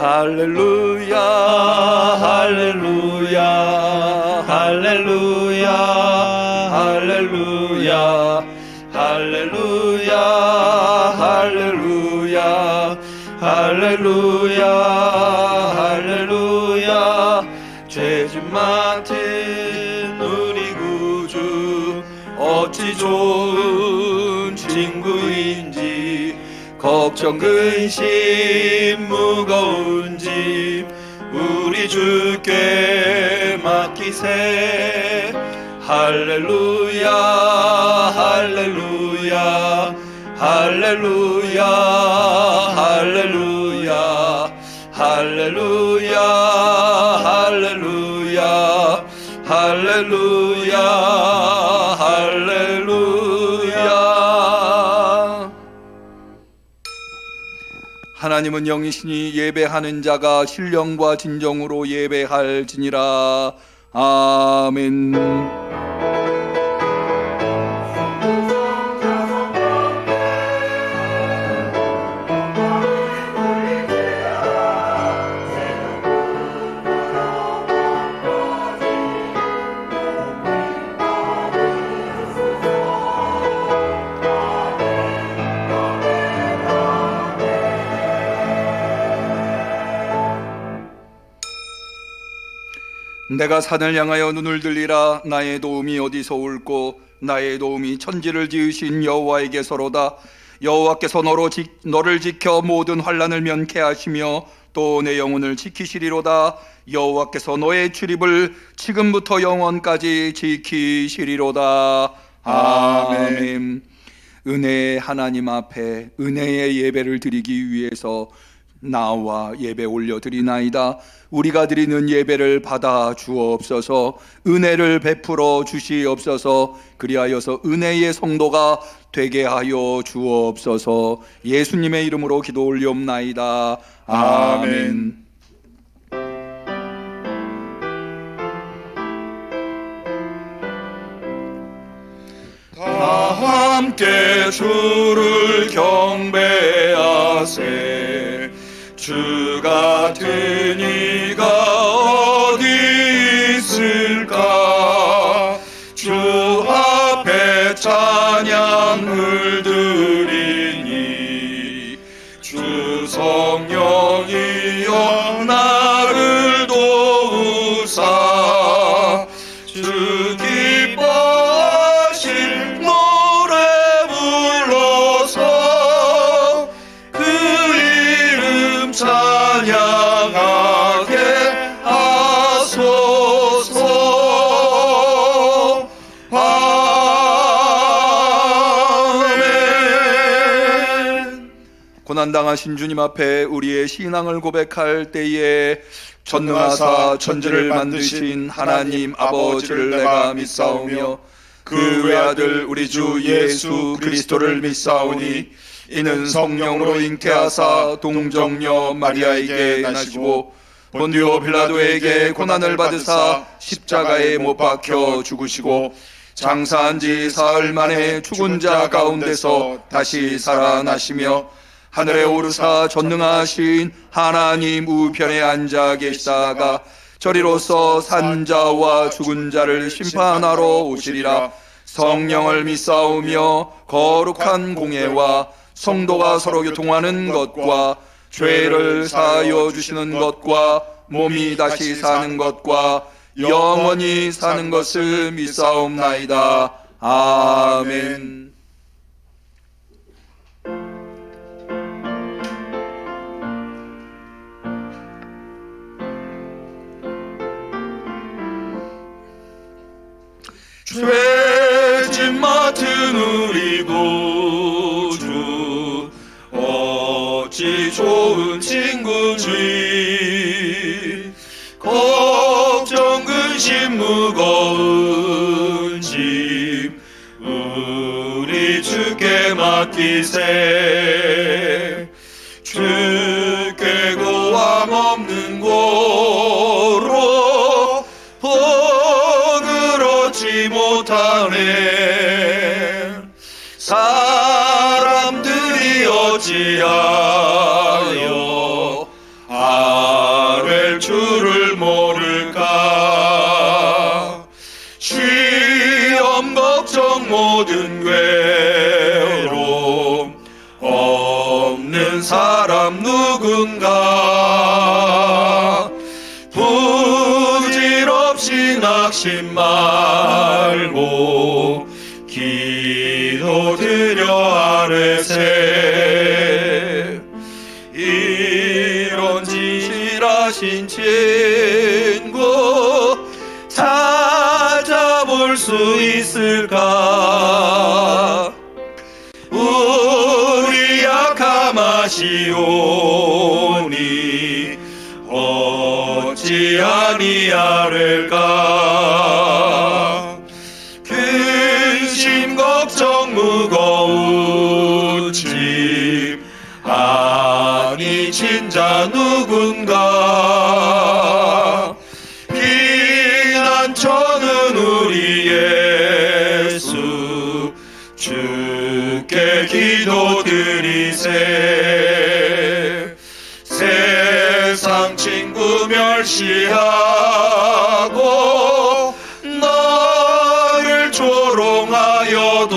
할렐루야 할렐루야 할렐루야 할렐루야 할렐루야 할렐루야 할렐루야 할렐루야 죄짐 맡은 우리 구주 어찌 좋은 친구인지 걱정 근심 무거운 짐 우리 주께 맡기세 할렐루야 할렐루야 할렐루야 할렐루야 할렐루야 할렐루야 할렐루야 할렐루야. 하나님은 영이시니 예배하는 자가 신령과 진정으로 예배할지니라. 아멘. 내가 산을 향하여 눈을 들리라. 나의 도움이 어디서 올꼬. 나의 도움이 천지를 지으신 여호와에게서로다. 여호와께서 너를 지켜 모든 환난을 면케하시며 또 내 영혼을 지키시리로다. 여호와께서 너의 출입을 지금부터 영원까지 지키시리로다. 아멘. 은혜의 하나님 앞에 은혜의 예배를 드리기 위해서 나와 예배 올려드리나이다. 우리가 드리는 예배를 받아 주옵소서. 은혜를 베풀어 주시옵소서. 그리하여서 은혜의 성도가 되게 하여 주옵소서. 예수님의 이름으로 기도 올리옵나이다. 아멘. 다 함께 주를 경배하세. 주 같은 이가 어디 있을까. 주 앞에 찬양을 드리니 주 성령이여 나를 도우사. 주 기뻐하실 노래 불러서 그 이름 찬양하게 하소서. 아멘. 고난당하신 주님 앞에 우리의 신앙을 고백할 때에 전능하사 천지를 만드신 하나님 아버지를 내가 믿사오며 그 외아들 우리 주 예수 그리스도를 믿사오니 이는 성령으로 잉태하사 동정녀 마리아에게 나시고 본디오 빌라도에게 고난을 받으사 십자가에 못 박혀 죽으시고 장사한 지 사흘 만에 죽은 자 가운데서 다시 살아나시며 하늘에 오르사 전능하신 하나님 우편에 앉아 계시다가 저리로서 산 자와 죽은 자를 심판하러 오시리라. 성령을 믿사오며 거룩한 공예와 성도가 서로 교통하는 것과 죄를 사하여 주시는 것과 몸이 다시 사는 것과 영원히 사는 것을 믿사옵나이다. 아멘. 죄짐 맡은 우리 구주 어찌 좋은 친구지. 걱정 근심 무거운 짐 우리 주께 맡기세. 주께 고함 없는 고로 본을 얻지 못하네. 사람들이 어찌하여 모를까. 시험 걱정 모든 괴로움 없는 사람 누군가. 부질없이 낙심 말고 기도드려 아뢰세. 이런 진실하신 친구 찾아볼 수 있을까. 우리 약함하시오니 어찌 아니하를까. 근심 걱정 무거운 짐 아니 진자 누군가. 피난처는 우리 예수 주께 기도드리세. 세상 친구 멸시하고 너를 조롱하여도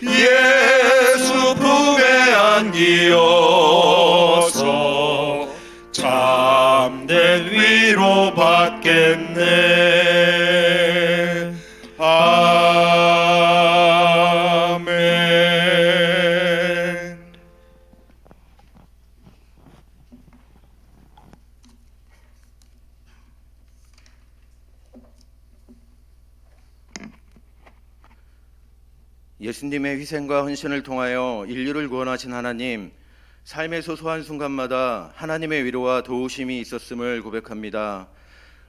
예수 품에 안기어서 참된 위로 받겠네. 아멘. 예수님의 희생과 헌신을 통하여 인류를 구원하신 하나님, 삶의 소소한 순간마다 하나님의 위로와 도우심이 있었음을 고백합니다.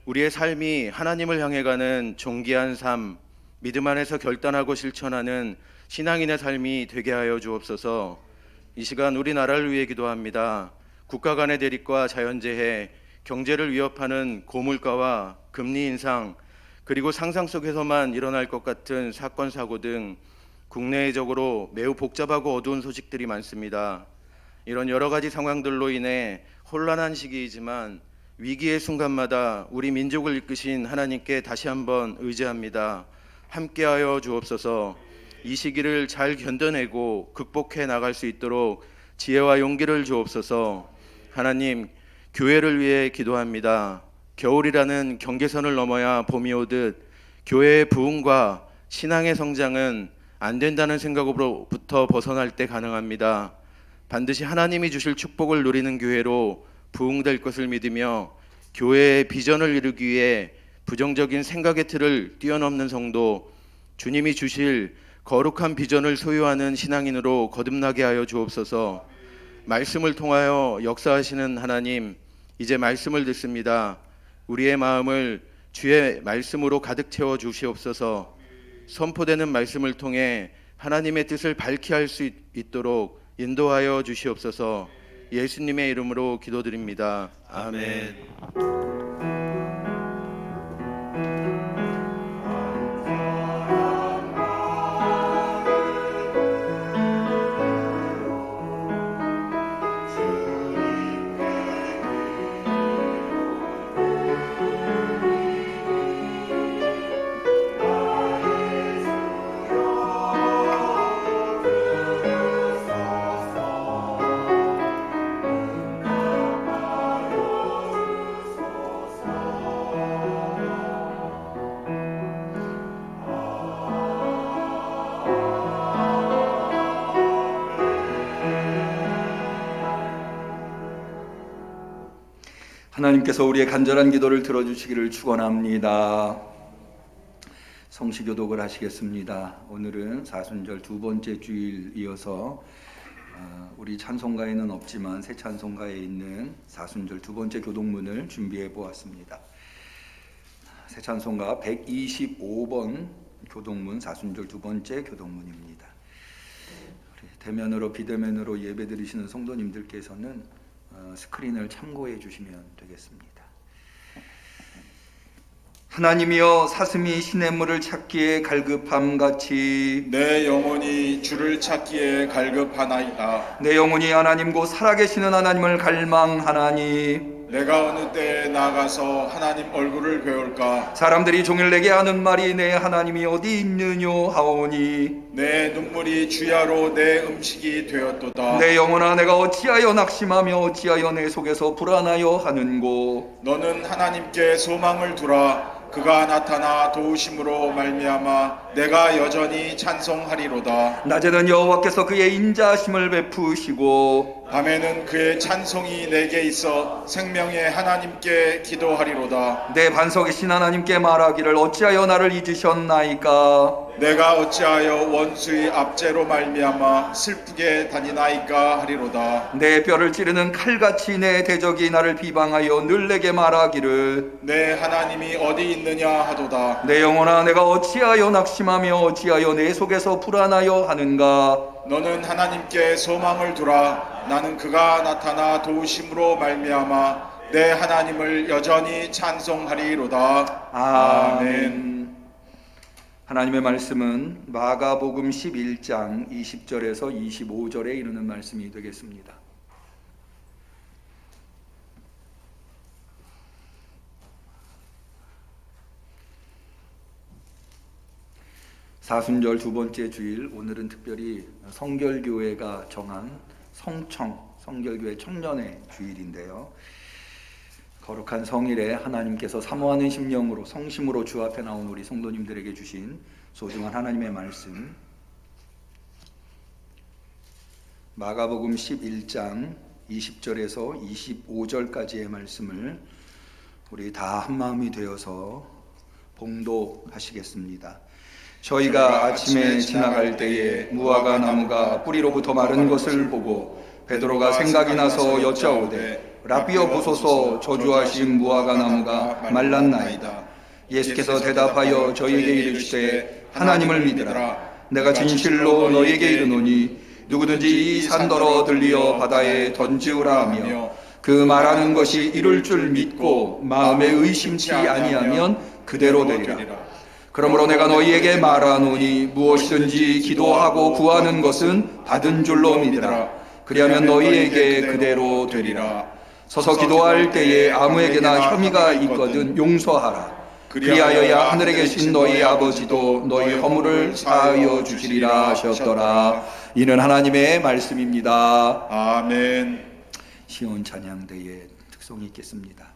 우리의 삶이 하나님을 향해 가는 존귀한 삶, 믿음 안에서 결단하고 실천하는 신앙인의 삶이 되게 하여 주옵소서. 이 시간 우리나라를 위해 기도합니다. 국가 간의 대립과 자연재해, 경제를 위협하는 고물가와 금리 인상, 그리고 상상 속에서만 일어날 것 같은 사건, 사고 등 국내적으로 매우 복잡하고 어두운 소식들이 많습니다. 이런 여러 가지 상황들로 인해 혼란한 시기이지만 위기의 순간마다 우리 민족을 이끄신 하나님께 다시 한번 의지합니다. 함께하여 주옵소서. 이 시기를 잘 견뎌내고 극복해 나갈 수 있도록 지혜와 용기를 주옵소서. 하나님, 교회를 위해 기도합니다. 겨울이라는 경계선을 넘어야 봄이 오듯 교회의 부흥과 신앙의 성장은 안 된다는 생각으로부터 벗어날 때 가능합니다. 반드시 하나님이 주실 축복을 누리는 교회로 부흥될 것을 믿으며 교회의 비전을 이루기 위해 부정적인 생각의 틀을 뛰어넘는 성도, 주님이 주실 거룩한 비전을 소유하는 신앙인으로 거듭나게 하여 주옵소서. 말씀을 통하여 역사하시는 하나님, 이제 말씀을 듣습니다. 우리의 마음을 주의 말씀으로 가득 채워 주시옵소서. 선포되는 말씀을 통해 하나님의 뜻을 밝히 할 수 있도록 인도하여 주시옵소서. 예수님의 이름으로 기도드립니다. 아멘. 하나님께서 우리의 간절한 기도를 들어주시기를 축원합니다. 성시교독을 하시겠습니다. 오늘은 사순절 두 번째 주일 이어서 우리 찬송가에는 없지만 새 찬송가에 있는 사순절 두 번째 교독문을 준비해 보았습니다. 새 찬송가 125번 교독문 사순절 두 번째 교독문입니다. 대면으로 비대면으로 예배 드리시는 성도님들께서는 스크린을 참고해 주시면 되겠습니다. 하나님이여, 사슴이 시냇물을 찾기에 갈급함같이 내 영혼이 주를 찾기에 갈급하나이다. 내 영혼이 하나님 곧 살아계시는 하나님을 갈망하나니 내가 어느 때에 나가서 하나님 얼굴을 배울까? 사람들이 종일 내게 하는 말이 내 하나님이 어디 있느뇨 하오니 내 눈물이 주야로 내 음식이 되었도다. 내 영혼아 내가 어찌하여 낙심하며 어찌하여 내 속에서 불안하여 하는고 너는 하나님께 소망을 두라. 그가 나타나 도우심으로 말미암아 내가 여전히 찬송하리로다. 낮에는 여호와께서 그의 인자하심을 베푸시고 밤에는 그의 찬송이 내게 있어 생명의 하나님께 기도하리로다. 내 반석이신 하나님께 말하기를 어찌하여 나를 잊으셨나이까 내가 어찌하여 원수의 압제로 말미암아 슬프게 다니나이까 하리로다. 내 뼈를 찌르는 칼같이 내 대적이 나를 비방하여 늘 내게 말하기를 내 하나님이 어디 있느냐 하도다. 내 영혼아 내가 어찌하여 낙심하며 어찌하여 내 속에서 불안하여 하는가 너는 하나님께 소망을 두라. 나는 그가 나타나 도우심으로 말미암아 내 하나님을 여전히 찬송하리로다. 아멘. 하나님의 말씀은 마가복음 11장 20절에서 25절에 이르는 말씀이 되겠습니다. 사순절 두 번째 주일, 오늘은 특별히 성결교회가 정한 성결교회 청년의 주일인데요. 거룩한 성일에 하나님께서 사모하는 심령으로 성심으로 주 앞에 나온 우리 성도님들에게 주신 소중한 하나님의 말씀, 마가복음 11장 20절에서 25절까지의 말씀을 우리 다 한마음이 되어서 봉독하시겠습니다. 저희가 아침에 지나갈 때에 무화과 나무가 뿌리로부터 마른 것을 보고 베드로가 생각이 나서 여짜오되 라비어 보소서, 저주하신 무화과 나무가 말랐나이다. 예수께서 대답하여 저희에게 이르시되 하나님을 믿으라. 내가 진실로 너희에게 이르노니 누구든지 이 산더러 들리어 바다에 던지우라 하며 그 말하는 것이 이룰 줄 믿고 마음에 의심치 아니하면 그대로 되리라. 그러므로 내가 너희에게 말하노니 무엇이든지 기도하고 구하는 것은 받은 줄로 믿으라. 그리하면 너희에게 그대로 되리라. 서서 기도할 때에 아무에게나 혐의가 있거든 용서하라. 그리하여야 하늘에 계신 너희 아버지도 너희 허물을 사하여 주시리라 하셨더라. 이는 하나님의 말씀입니다. 아멘. 시온 찬양대의 특성이 있겠습니다.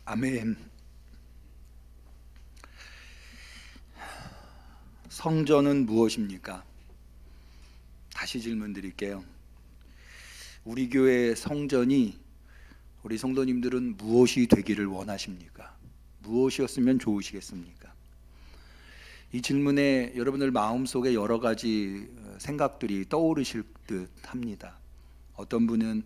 아멘. 성전은 무엇입니까? 다시 질문 드릴게요. 우리 교회 성전이, 우리 성도님들은 무엇이 되기를 원하십니까? 무엇이었으면 좋으시겠습니까? 이 질문에 여러분들 마음속에 여러 가지 생각들이 떠오르실 듯 합니다. 어떤 분은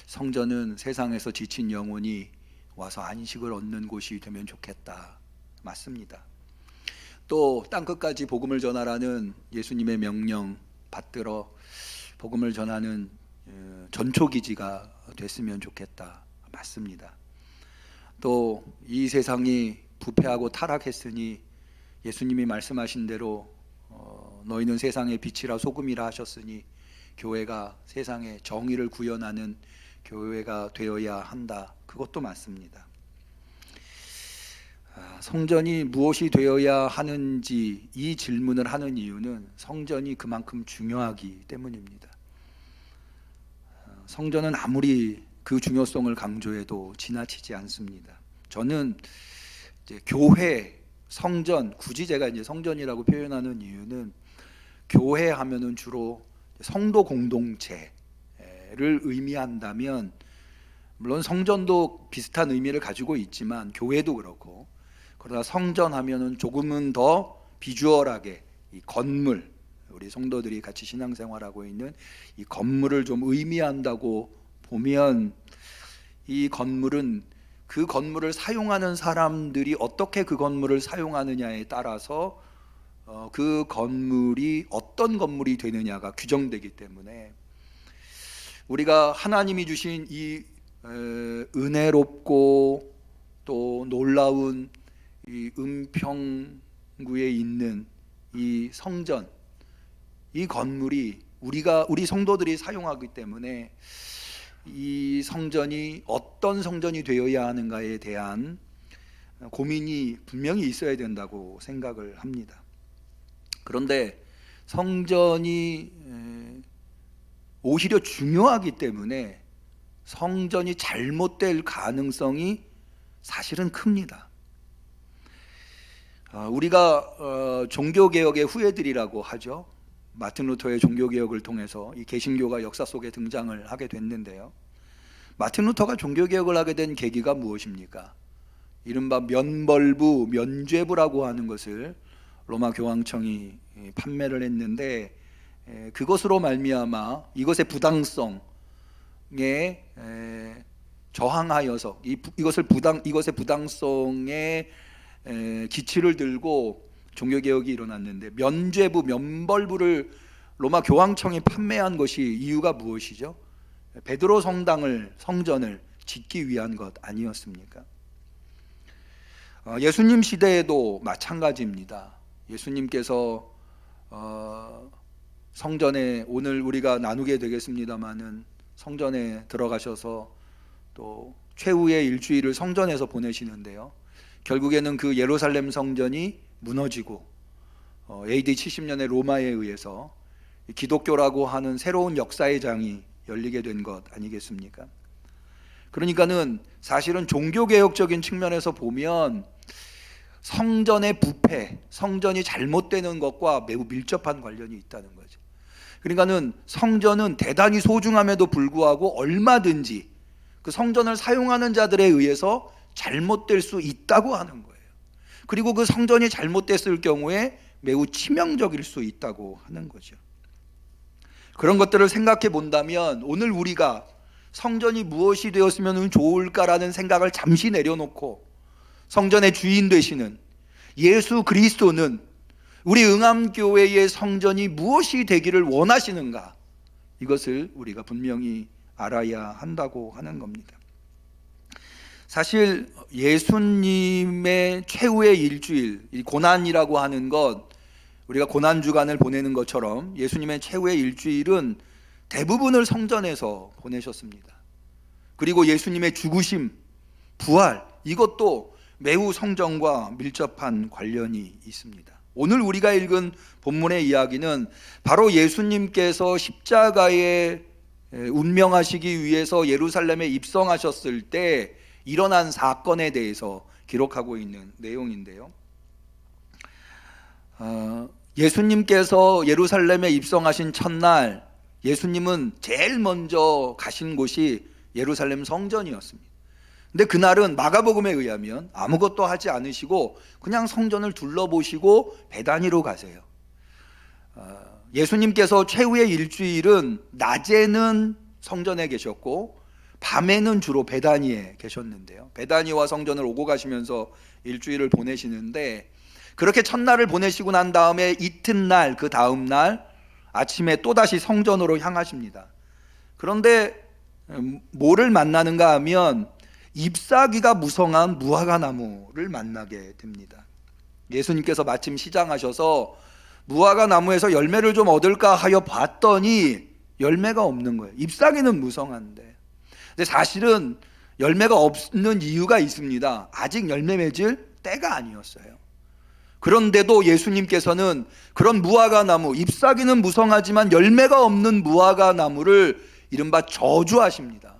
성전은 세상에서 지친 영혼이 와서 안식을 얻는 곳이 되면 좋겠다. 맞습니다. 또 땅끝까지 복음을 전하라는 예수님의 명령 받들어 복음을 전하는 전초기지가 됐으면 좋겠다. 맞습니다. 또 이 세상이 부패하고 타락했으니 예수님이 말씀하신 대로 너희는 세상의 빛이라 소금이라 하셨으니 교회가 세상에 정의를 구현하는 교회가 되어야 한다. 그것도 맞습니다. 성전이 무엇이 되어야 하는지 이 질문을 하는 이유는 성전이 그만큼 중요하기 때문입니다. 성전은 아무리 그 중요성을 강조해도 지나치지 않습니다. 저는 이제 교회, 성전, 굳이 제가 이제 성전이라고 표현하는 이유는 교회 하면은 주로 성도 공동체를 의미한다면, 물론 성전도 비슷한 의미를 가지고 있지만 교회도 그렇고, 그러나 성전 하면은 조금은 더 비주얼하게 이 건물, 우리 성도들이 같이 신앙생활하고 있는 이 건물을 좀 의미한다고 보면, 이 건물은 그 건물을 사용하는 사람들이 어떻게 그 건물을 사용하느냐에 따라서 그 건물이 어떤 건물이 되느냐가 규정되기 때문에, 우리가 하나님이 주신 이 은혜롭고 또 놀라운 이 은평구에 있는 이 성전, 이 건물이 우리 성도들이 사용하기 때문에 이 성전이 어떤 성전이 되어야 하는가에 대한 고민이 분명히 있어야 된다고 생각을 합니다. 그런데 성전이 오히려 중요하기 때문에 성전이 잘못될 가능성이 사실은 큽니다. 우리가 종교개혁의 후예들이라고 하죠. 마틴 루터의 종교개혁을 통해서 이 개신교가 역사 속에 등장을 하게 됐는데요. 마틴 루터가 종교개혁을 하게 된 계기가 무엇입니까? 이른바 면벌부, 면죄부라고 하는 것을 로마 교황청이 판매를 했는데, 그것으로 말미암아 이것의 부당성에 저항하여서 이것의 부당성에 기치를 들고 종교개혁이 일어났는데, 면죄부, 면벌부를 로마 교황청이 판매한 것이 이유가 무엇이죠? 베드로 성전을 짓기 위한 것 아니었습니까? 예수님 시대에도 마찬가지입니다. 예수님께서 성전에, 오늘 우리가 나누게 되겠습니다마는 성전에 들어가셔서 또 최후의 일주일을 성전에서 보내시는데요. 결국에는 그 예루살렘 성전이 무너지고 AD 70년에 로마에 의해서 기독교라고 하는 새로운 역사의 장이 열리게 된 것 아니겠습니까? 그러니까는 사실은 종교개혁적인 측면에서 보면 성전의 부패, 성전이 잘못되는 것과 매우 밀접한 관련이 있다는 거죠. 그러니까는 성전은 대단히 소중함에도 불구하고 얼마든지 그 성전을 사용하는 자들에 의해서 잘못될 수 있다고 하는 거예요. 그리고 그 성전이 잘못됐을 경우에 매우 치명적일 수 있다고 하는 거죠. 그런 것들을 생각해 본다면 오늘 우리가 성전이 무엇이 되었으면 좋을까라는 생각을 잠시 내려놓고 성전의 주인 되시는 예수 그리스도는 우리 응암교회의 성전이 무엇이 되기를 원하시는가, 이것을 우리가 분명히 알아야 한다고 하는 겁니다. 사실 예수님의 최후의 일주일, 이 고난이라고 하는 것, 우리가 고난주간을 보내는 것처럼 예수님의 최후의 일주일은 대부분을 성전에서 보내셨습니다. 그리고 예수님의 죽으심, 부활, 이것도 매우 성전과 밀접한 관련이 있습니다. 오늘 우리가 읽은 본문의 이야기는 바로 예수님께서 십자가에 운명하시기 위해서 예루살렘에 입성하셨을 때 일어난 사건에 대해서 기록하고 있는 내용인데요. 예수님께서 예루살렘에 입성하신 첫날 예수님은 제일 먼저 가신 곳이 예루살렘 성전이었습니다. 근데 그날은 마가복음에 의하면 아무것도 하지 않으시고 그냥 성전을 둘러보시고 베다니로 가세요. 예수님께서 최후의 일주일은 낮에는 성전에 계셨고 밤에는 주로 베다니에 계셨는데요. 베다니와 성전을 오고 가시면서 일주일을 보내시는데, 그렇게 첫날을 보내시고 난 다음에 이튿날, 그 다음 날 아침에 또다시 성전으로 향하십니다. 그런데 뭐를 만나는가 하면 잎사귀가 무성한 무화과 나무를 만나게 됩니다. 예수님께서 마침 시장하셔서 무화과 나무에서 열매를 좀 얻을까 하여 봤더니 열매가 없는 거예요. 잎사귀는 무성한데. 근데 사실은 열매가 없는 이유가 있습니다. 아직 열매 맺을 때가 아니었어요. 그런데도 예수님께서는 그런 무화과 나무, 잎사귀는 무성하지만 열매가 없는 무화과 나무를 이른바 저주하십니다.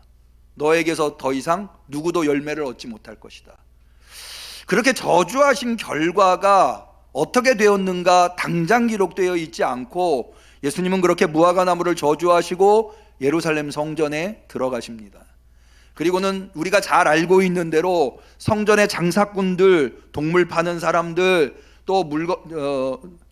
너에게서 더 이상 누구도 열매를 얻지 못할 것이다. 그렇게 저주하신 결과가 어떻게 되었는가 당장 기록되어 있지 않고, 예수님은 그렇게 무화과 나무를 저주하시고 예루살렘 성전에 들어가십니다. 그리고는 우리가 잘 알고 있는 대로 성전의 장사꾼들, 동물 파는 사람들, 또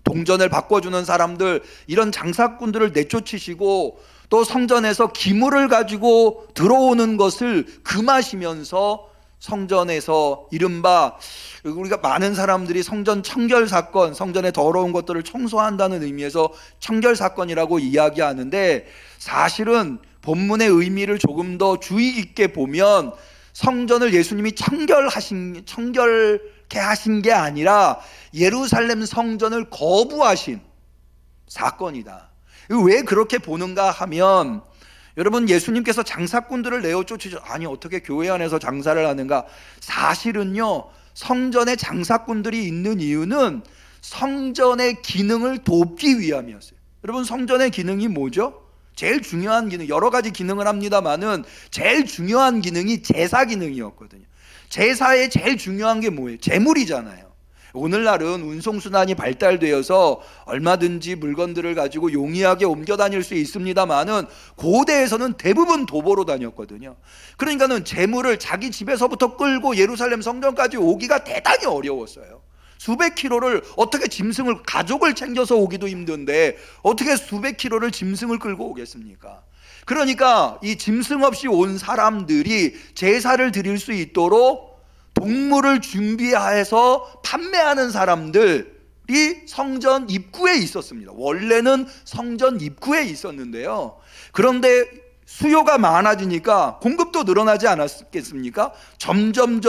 동전을 바꿔주는 사람들, 이런 장사꾼들을 내쫓으시고 또 성전에서 기물을 가지고 들어오는 것을 금하시면서 성전에서 이른바, 우리가 많은 사람들이 성전 청결 사건, 성전의 더러운 것들을 청소한다는 의미에서 청결 사건이라고 이야기하는데, 사실은 본문의 의미를 조금 더 주의 깊게 보면 성전을 예수님이 청결케 하신 게 아니라 예루살렘 성전을 거부하신 사건이다. 왜 그렇게 보는가 하면, 여러분, 예수님께서 장사꾼들을 내어 쫓으셔. 아니, 어떻게 교회 안에서 장사를 하는가? 사실은요, 성전에 장사꾼들이 있는 이유는 성전의 기능을 돕기 위함이었어요. 여러분, 성전의 기능이 뭐죠? 제일 중요한 기능, 여러 가지 기능을 합니다만은 제일 중요한 기능이 제사 기능이었거든요. 제사의 제일 중요한 게 뭐예요? 제물이잖아요. 오늘날은 운송수단이 발달되어서 얼마든지 물건들을 가지고 용이하게 옮겨 다닐 수 있습니다만은 고대에서는 대부분 도보로 다녔거든요. 그러니까는 제물을 자기 집에서부터 끌고 예루살렘 성전까지 오기가 대단히 어려웠어요. 수백 킬로를 어떻게 짐승을, 가족을 챙겨서 오기도 힘든데 어떻게 수백 킬로를 짐승을 끌고 오겠습니까? 그러니까 이 짐승 없이 온 사람들이 제사를 드릴 수 있도록 동물을 준비해서 판매하는 사람들이 성전 입구에 있었습니다. 원래는 성전 입구에 있었는데요. 그런데 수요가 많아지니까 공급도 늘어나지 않았겠습니까? 점점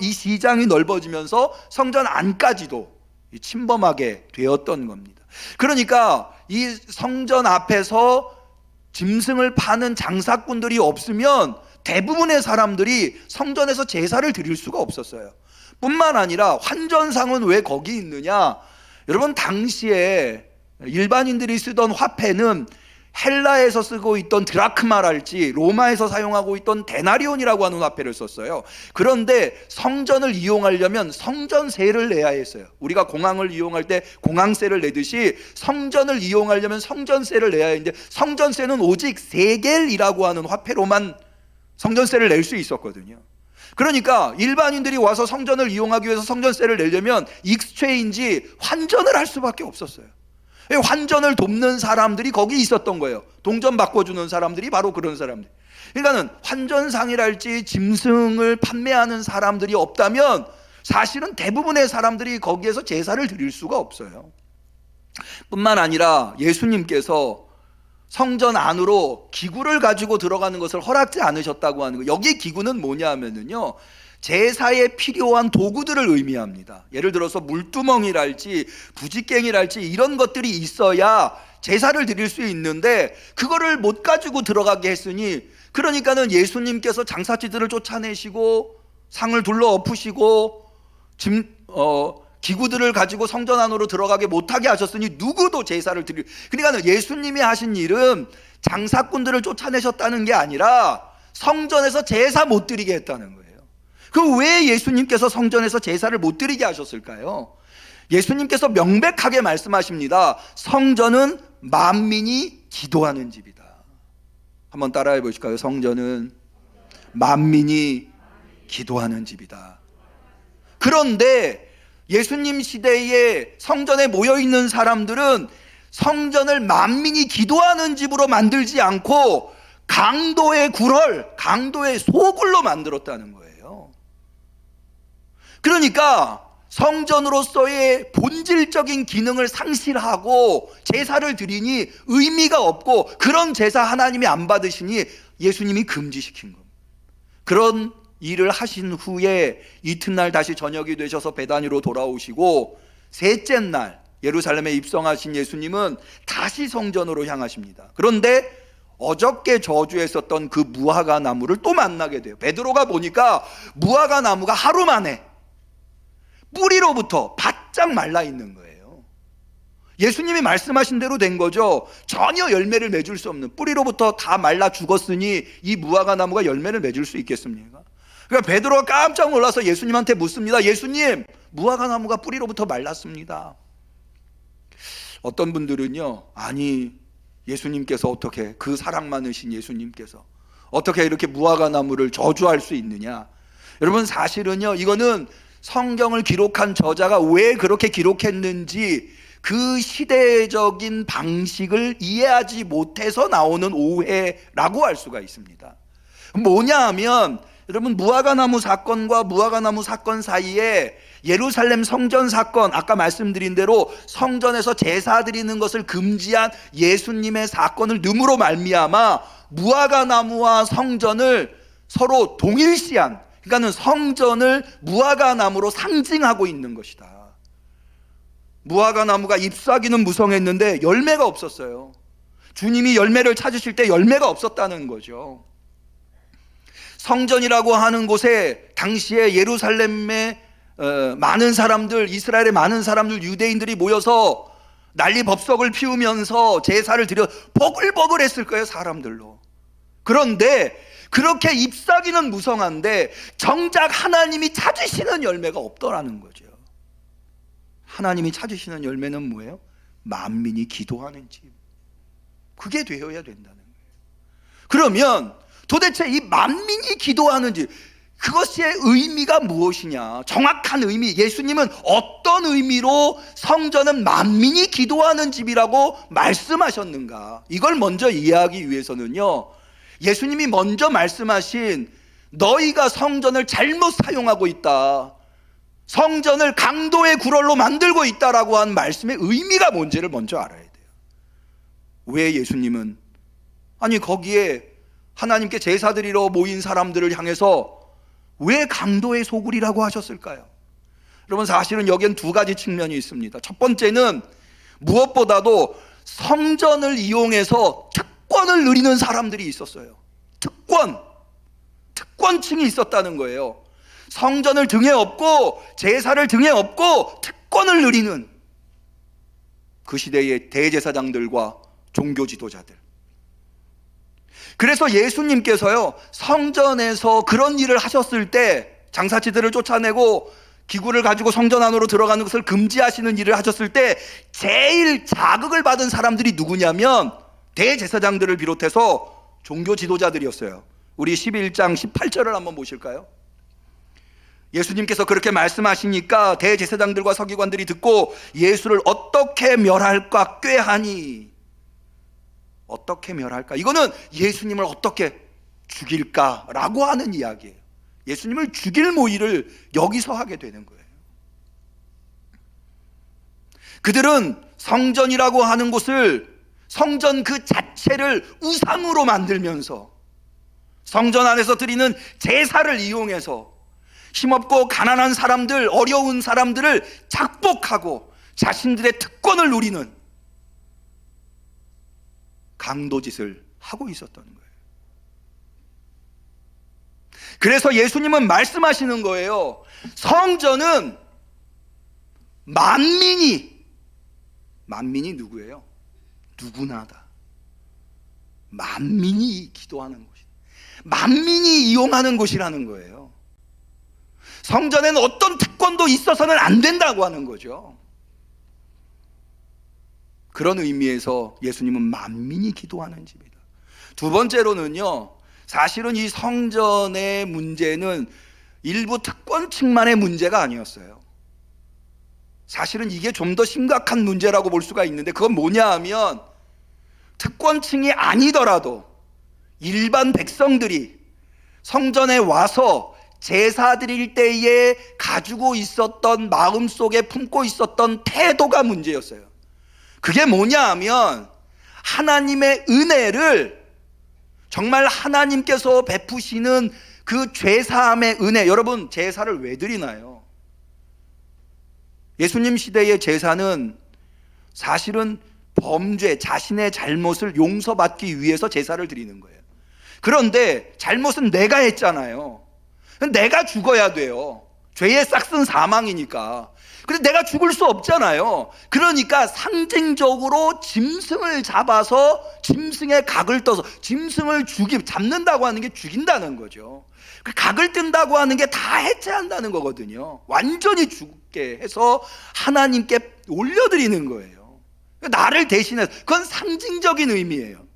이 시장이 넓어지면서 성전 안까지도 침범하게 되었던 겁니다. 그러니까 이 성전 앞에서 짐승을 파는 장사꾼들이 없으면 대부분의 사람들이 성전에서 제사를 드릴 수가 없었어요. 뿐만 아니라 환전상은 왜 거기 있느냐? 여러분, 당시에 일반인들이 쓰던 화폐는 헬라에서 쓰고 있던 드라크마랄지 로마에서 사용하고 있던 데나리온이라고 하는 화폐를 썼어요. 그런데 성전을 이용하려면 성전세를 내야 했어요. 우리가 공항을 이용할 때 공항세를 내듯이 성전을 이용하려면 성전세를 내야 했는데, 성전세는 오직 세겔이라고 하는 화폐로만 성전세를 낼 수 있었거든요. 그러니까 일반인들이 와서 성전을 이용하기 위해서 성전세를 내려면 익스체인지 환전을 할 수밖에 없었어요. 환전을 돕는 사람들이 거기 있었던 거예요. 동전 바꿔주는 사람들이 바로 그런 사람들. 그러니까는 환전상이랄지 짐승을 판매하는 사람들이 없다면 사실은 대부분의 사람들이 거기에서 제사를 드릴 수가 없어요. 뿐만 아니라 예수님께서 성전 안으로 기구를 가지고 들어가는 것을 허락지 않으셨다고 하는 거. 여기 기구는 뭐냐 하면은요, 제사에 필요한 도구들을 의미합니다. 예를 들어서 물두멍이랄지 부지깽이랄지 이런 것들이 있어야 제사를 드릴 수 있는데 그거를 못 가지고 들어가게 했으니, 그러니까는 예수님께서 장사치들을 쫓아내시고 상을 둘러 엎으시고 기구들을 가지고 성전 안으로 들어가게 못하게 하셨으니 누구도 제사를 드릴, 그러니까 예수님이 하신 일은 장사꾼들을 쫓아내셨다는 게 아니라 성전에서 제사 못 드리게 했다는 거예요. 그 왜 예수님께서 성전에서 제사를 못 드리게 하셨을까요? 예수님께서 명백하게 말씀하십니다. 성전은 만민이 기도하는 집이다. 한번 따라해 보실까요? 성전은 만민이 기도하는 집이다. 그런데 예수님 시대에 성전에 모여 있는 사람들은 성전을 만민이 기도하는 집으로 만들지 않고 강도의 굴을, 강도의 소굴로 만들었다는 거예요. 그러니까 성전으로서의 본질적인 기능을 상실하고 제사를 드리니 의미가 없고 그런 제사 하나님이 안 받으시니 예수님이 금지시킨 겁니다. 그런 일을 하신 후에 이튿날 다시 저녁이 되셔서 베다니로 돌아오시고 셋째 날 예루살렘에 입성하신 예수님은 다시 성전으로 향하십니다. 그런데 어저께 저주했었던 그 무화과 나무를 또 만나게 돼요. 베드로가 보니까 무화과 나무가 하루 만에 뿌리로부터 바짝 말라 있는 거예요. 예수님이 말씀하신 대로 된 거죠. 전혀 열매를 맺을 수 없는, 뿌리로부터 다 말라 죽었으니 이 무화과 나무가 열매를 맺을 수 있겠습니까? 그러니까 베드로가 깜짝 놀라서 예수님한테 묻습니다. 예수님, 무화과 나무가 뿌리로부터 말랐습니다. 어떤 분들은요, 아니 예수님께서 어떻게, 그 사랑 많으신 예수님께서 어떻게 이렇게 무화과 나무를 저주할 수 있느냐. 여러분, 사실은요, 이거는 성경을 기록한 저자가 왜 그렇게 기록했는지 그 시대적인 방식을 이해하지 못해서 나오는 오해라고 할 수가 있습니다. 뭐냐 하면, 여러분, 무화과나무 사건과 무화과나무 사건 사이에 예루살렘 성전 사건, 아까 말씀드린 대로 성전에서 제사 드리는 것을 금지한 예수님의 사건을 능으로 말미암아 무화과나무와 성전을 서로 동일시한, 그러니까는 성전을 무화과나무로 상징하고 있는 것이다. 무화과나무가 잎사귀는 무성했는데 열매가 없었어요. 주님이 열매를 찾으실 때 열매가 없었다는 거죠. 성전이라고 하는 곳에 당시에 예루살렘에 많은 사람들, 이스라엘의 많은 사람들, 유대인들이 모여서 난리법석을 피우면서 제사를 드려 버글버글 했을 거예요, 사람들로. 그런데 그렇게 잎사귀는 무성한데 정작 하나님이 찾으시는 열매가 없더라는 거죠. 하나님이 찾으시는 열매는 뭐예요? 만민이 기도하는 집. 그게 되어야 된다는 거예요. 그러면 도대체 이 만민이 기도하는 집, 그것의 의미가 무엇이냐? 정확한 의미, 예수님은 어떤 의미로 성전은 만민이 기도하는 집이라고 말씀하셨는가? 이걸 먼저 이해하기 위해서는요, 예수님이 먼저 말씀하신 너희가 성전을 잘못 사용하고 있다, 성전을 강도의 구럴로 만들고 있다라고 한 말씀의 의미가 뭔지를 먼저 알아야 돼요. 왜 예수님은, 아니 거기에 하나님께 제사 드리러 모인 사람들을 향해서 왜 강도의 소굴이라고 하셨을까요? 여러분, 사실은 여기엔 두 가지 측면이 있습니다. 첫 번째는 무엇보다도 성전을 이용해서 특권을 누리는 사람들이 있었어요. 특권층이 있었다는 거예요. 성전을 등에 업고 제사를 등에 업고 특권을 누리는 그 시대의 대제사장들과 종교 지도자들. 그래서 예수님께서요, 성전에서 그런 일을 하셨을 때, 장사치들을 쫓아내고 기구를 가지고 성전 안으로 들어가는 것을 금지하시는 일을 하셨을 때 제일 자극을 받은 사람들이 누구냐면 대제사장들을 비롯해서 종교 지도자들이었어요. 우리 11장 18절을 한번 보실까요? 예수님께서 그렇게 말씀하시니까 대제사장들과 서기관들이 듣고 예수를 어떻게 멸할까 꾀하니. 어떻게 멸할까? 이거는 예수님을 어떻게 죽일까라고 하는 이야기예요. 예수님을 죽일 모의를 여기서 하게 되는 거예요. 그들은 성전이라고 하는 곳을, 성전 그 자체를 우상으로 만들면서 성전 안에서 드리는 제사를 이용해서 힘없고 가난한 사람들, 어려운 사람들을 작복하고 자신들의 특권을 누리는 강도짓을 하고 있었던 거예요. 그래서 예수님은 말씀하시는 거예요. 성전은 만민이 누구예요? 누구나다. 만민이 기도하는 곳이, 만민이 이용하는 곳이라는 거예요. 성전에는 어떤 특권도 있어서는 안 된다고 하는 거죠. 그런 의미에서 예수님은 만민이 기도하는 집이다. 두 번째로는요, 사실은 이 성전의 문제는 일부 특권층만의 문제가 아니었어요. 사실은 이게 좀 더 심각한 문제라고 볼 수가 있는데, 그건 뭐냐 하면 특권층이 아니더라도 일반 백성들이 성전에 와서 제사 드릴 때에 가지고 있었던, 마음속에 품고 있었던 태도가 문제였어요. 그게 뭐냐 하면 하나님의 은혜를, 정말 하나님께서 베푸시는 그 죄사함의 은혜. 여러분, 제사를 왜 드리나요? 예수님 시대의 제사는 사실은 범죄, 자신의 잘못을 용서받기 위해서 제사를 드리는 거예요. 그런데 잘못은 내가 했잖아요. 내가 죽어야 돼요. 죄의 싹슨 사망이니까. 근데 내가 죽을 수 없잖아요. 그러니까 상징적으로 짐승을 잡아서 짐승의 각을 떠서, 짐승을 잡는다고 하는 게 죽인다는 거죠. 각을 뜬다고 하는 게 다 해체한다는 거거든요. 완전히 죽게 해서 하나님께 올려드리는 거예요. 나를 대신해서. 그건 상징적인 의미예요.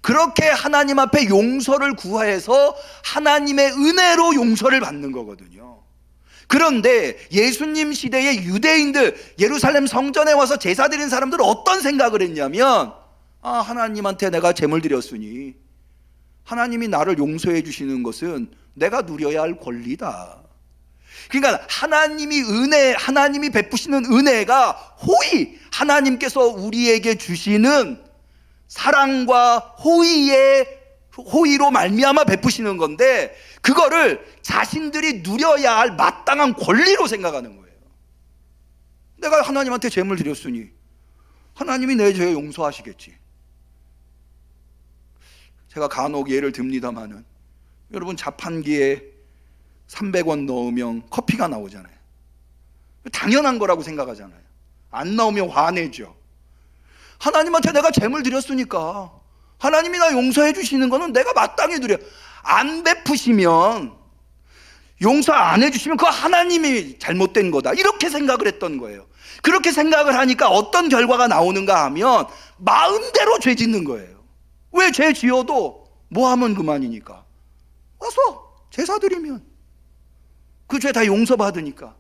그렇게 하나님 앞에 용서를 구해서 하나님의 은혜로 용서를 받는 거거든요. 그런데 예수님 시대의 유대인들, 예루살렘 성전에 와서 제사 드린 사람들은 어떤 생각을 했냐면, 하나님한테 내가 제물 드렸으니 하나님이 나를 용서해 주시는 것은 내가 누려야 할 권리다. 그러니까 하나님이 베푸시는 은혜가 호의, 하나님께서 우리에게 주시는 사랑과 호의로 말미암아 베푸시는 건데, 그거를 자신들이 누려야 할 마땅한 권리로 생각하는 거예요. 내가 하나님한테 제물 드렸으니 하나님이 내 죄 용서하시겠지. 제가 간혹 예를 듭니다마는, 여러분 자판기에 300원 넣으면 커피가 나오잖아요. 당연한 거라고 생각하잖아요. 안 나오면 화내죠. 하나님한테 내가 제물 드렸으니까 하나님이 나 용서해 주시는 거는 내가 마땅히 드려. 안 베푸시면, 용서 안 해주시면 그거 하나님이 잘못된 거다, 이렇게 생각을 했던 거예요. 그렇게 생각을 하니까 어떤 결과가 나오는가 하면 마음대로 죄 짓는 거예요. 왜? 죄 지어도 뭐 하면 그만이니까 와서 제사 드리면 그 죄 다 용서받으니까,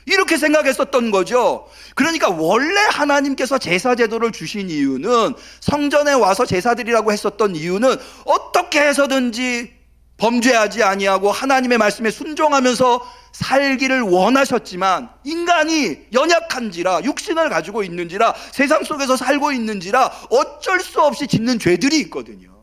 이렇게 생각했었던 거죠. 그러니까 원래 하나님께서 제사 제도를 주신 이유는, 성전에 와서 제사 드리라고 했었던 이유는 어떻게 해서든지 범죄하지 아니하고 하나님의 말씀에 순종하면서 살기를 원하셨지만, 인간이 연약한지라, 육신을 가지고 있는지라, 세상 속에서 살고 있는지라 어쩔 수 없이 짓는 죄들이 있거든요.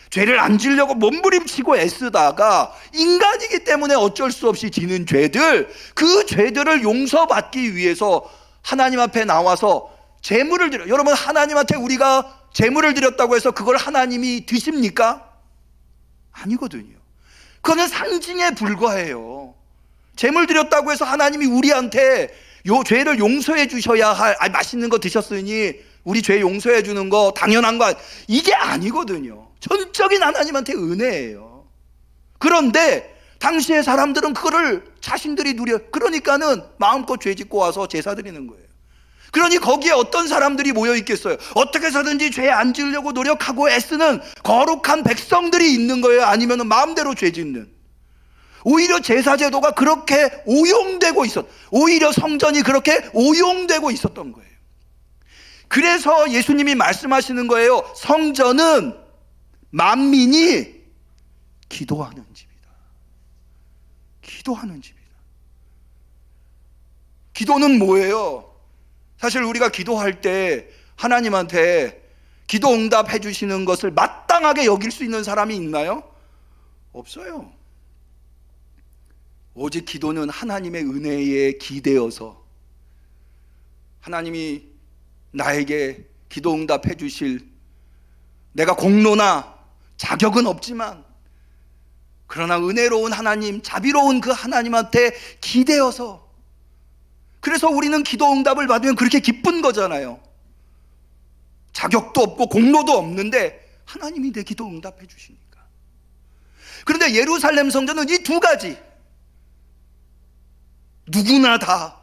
죄를 안 지려고 몸부림치고 애쓰다가 인간이기 때문에 어쩔 수 없이 지는 죄들, 그 죄들을 용서받기 위해서 하나님 앞에 나와서 제물을 드려. 여러분, 하나님한테 우리가 제물을 드렸다고 해서 그걸 하나님이 드십니까? 아니거든요. 그거는 상징에 불과해요. 제물 드렸다고 해서 하나님이 우리한테 요 죄를 용서해 주셔야 할, 맛있는 거 드셨으니 우리 죄 용서해 주는 거 당연한 거, 이게 아니거든요. 전적인 하나님한테 은혜예요. 그런데 당시의 사람들은 그거를 자신들이 그러니까는 마음껏 죄 짓고 와서 제사 드리는 거예요. 그러니 거기에 어떤 사람들이 모여 있겠어요? 어떻게 해서든지 죄 안 지으려고 노력하고 애쓰는 거룩한 백성들이 있는 거예요? 아니면 마음대로 죄 짓는? 오히려 제사 제도가 그렇게 오용되고 오히려 성전이 그렇게 오용되고 있었던 거예요. 그래서 예수님이 말씀하시는 거예요. 성전은 만민이 기도하는 집이다. 기도하는 집이다. 기도는 뭐예요? 사실 우리가 기도할 때 하나님한테 기도 응답해 주시는 것을 마땅하게 여길 수 있는 사람이 있나요? 없어요. 오직 기도는 하나님의 은혜에 기대어서 하나님이 나에게 기도 응답해 주실, 내가 공로나 자격은 없지만 그러나 은혜로운 하나님, 자비로운 그 하나님한테 기대어서, 그래서 우리는 기도 응답을 받으면 그렇게 기쁜 거잖아요. 자격도 없고 공로도 없는데 하나님이 내 기도 응답해 주시니까. 그런데 예루살렘 성전은 이 두 가지, 누구나 다,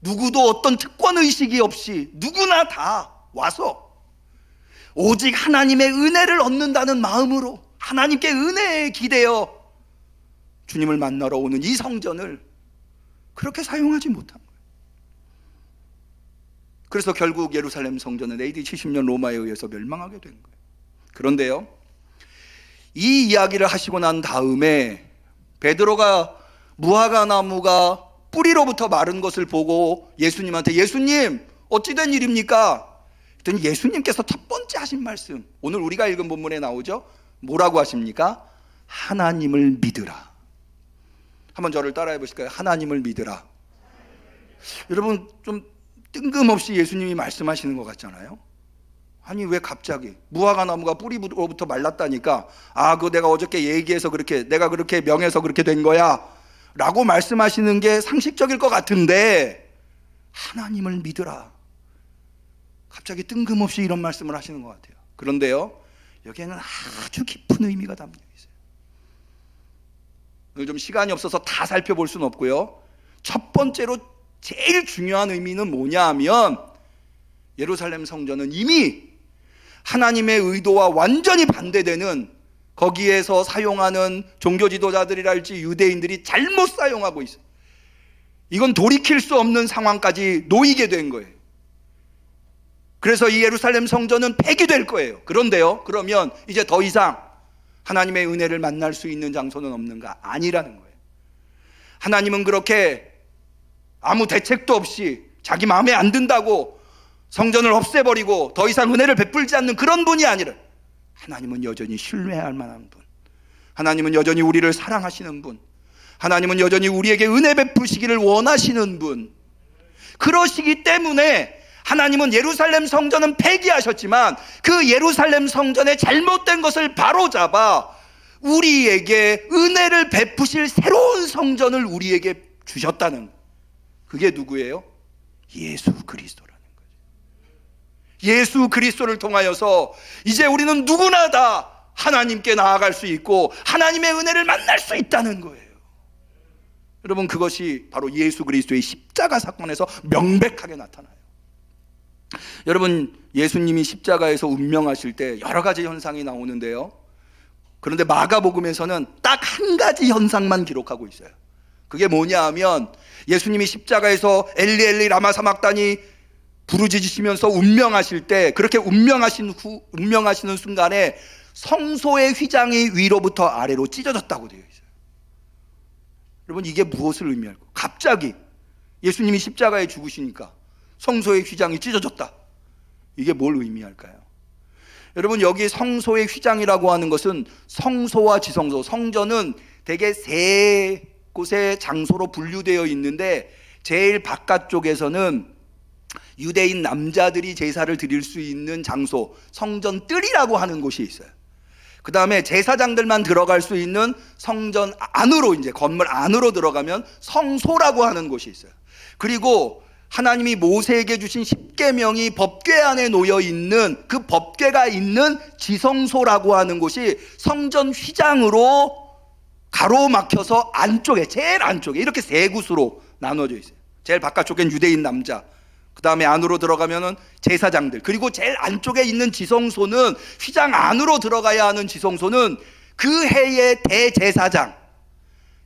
누구도 어떤 특권의식이 없이 누구나 다 와서 오직 하나님의 은혜를 얻는다는 마음으로 하나님께 은혜에 기대어 주님을 만나러 오는 이 성전을 그렇게 사용하지 못한 거예요. 그래서 결국 예루살렘 성전은 AD 70년 로마에 의해서 멸망하게 된 거예요. 그런데요, 이 이야기를 하시고 난 다음에 베드로가 무화과 나무가 뿌리로부터 마른 것을 보고 예수님한테, 예수님 어찌 된 일입니까? 그랬더니 예수님께서 첫 번째 하신 말씀, 오늘 우리가 읽은 본문에 나오죠. 뭐라고 하십니까? 하나님을 믿으라. 한번 저를 따라해 보실까요? 하나님을 믿으라. 여러분, 좀 뜬금없이 예수님이 말씀하시는 것 같잖아요. 아니 왜 갑자기 무화과 나무가 뿌리로부터 말랐다니까, 아 그거 내가 어저께 얘기해서 그렇게, 내가 그렇게 명해서 그렇게 된 거야 라고 말씀하시는 게 상식적일 것 같은데, 하나님을 믿으라, 갑자기 뜬금없이 이런 말씀을 하시는 것 같아요. 그런데요, 여기에는 아주 깊은 의미가 담겨 있어요. 오늘 좀 시간이 없어서 다 살펴볼 수는 없고요, 첫 번째로 제일 중요한 의미는 뭐냐 하면, 예루살렘 성전은 이미 하나님의 의도와 완전히 반대되는, 거기에서 사용하는 종교 지도자들이랄지 유대인들이 잘못 사용하고 있어요. 이건 돌이킬 수 없는 상황까지 놓이게 된 거예요. 그래서 이 예루살렘 성전은 폐기될 거예요. 그런데요, 그러면 이제 더 이상 하나님의 은혜를 만날 수 있는 장소는 없는가? 아니라는 거예요. 하나님은 그렇게 아무 대책도 없이 자기 마음에 안 든다고 성전을 없애버리고 더 이상 은혜를 베풀지 않는 그런 분이 아니라, 하나님은 여전히 신뢰할 만한 분, 하나님은 여전히 우리를 사랑하시는 분, 하나님은 여전히 우리에게 은혜 베푸시기를 원하시는 분, 그러시기 때문에 하나님은 예루살렘 성전은 폐기하셨지만 그 예루살렘 성전의 잘못된 것을 바로잡아 우리에게 은혜를 베푸실 새로운 성전을 우리에게 주셨다는, 그게 누구예요? 예수 그리스도라는 거죠. 예수 그리스도를 통하여서 이제 우리는 누구나 다 하나님께 나아갈 수 있고 하나님의 은혜를 만날 수 있다는 거예요. 여러분, 그것이 바로 예수 그리스도의 십자가 사건에서 명백하게 나타나요. 여러분, 예수님이 십자가에서 운명하실 때 여러 가지 현상이 나오는데요, 그런데 마가복음에서는 딱 한 가지 현상만 기록하고 있어요. 그게 뭐냐 하면, 예수님이 십자가에서 엘리 엘리 라마 사막다니 부르짖으시면서 운명하실 때, 그렇게 운명하시는 순간에 성소의 휘장이 위로부터 아래로 찢어졌다고 되어 있어요. 여러분, 이게 무엇을 의미할까요? 갑자기 예수님이 십자가에 죽으시니까 성소의 휘장이 찢어졌다, 이게 뭘 의미할까요? 여러분, 여기 성소의 휘장이라고 하는 것은 성소와 지성소, 성전은 대개 세 곳의 장소로 분류되어 있는데, 제일 바깥쪽에서는 유대인 남자들이 제사를 드릴 수 있는 장소, 성전 뜰이라고 하는 곳이 있어요. 그 다음에 제사장들만 들어갈 수 있는 성전 안으로, 이제 건물 안으로 들어가면 성소라고 하는 곳이 있어요. 그리고 하나님이 모세에게 주신 십계명이 법궤 안에 놓여 있는 그 법궤가 있는 지성소라고 하는 곳이 성전 휘장으로 가로막혀서 안쪽에, 제일 안쪽에 이렇게 세 곳으로 나눠져 있어요. 제일 바깥쪽엔 유대인 남자, 그 다음에 안으로 들어가면은 제사장들, 그리고 제일 안쪽에 있는 지성소는, 휘장 안으로 들어가야 하는 지성소는 그 해의 대제사장,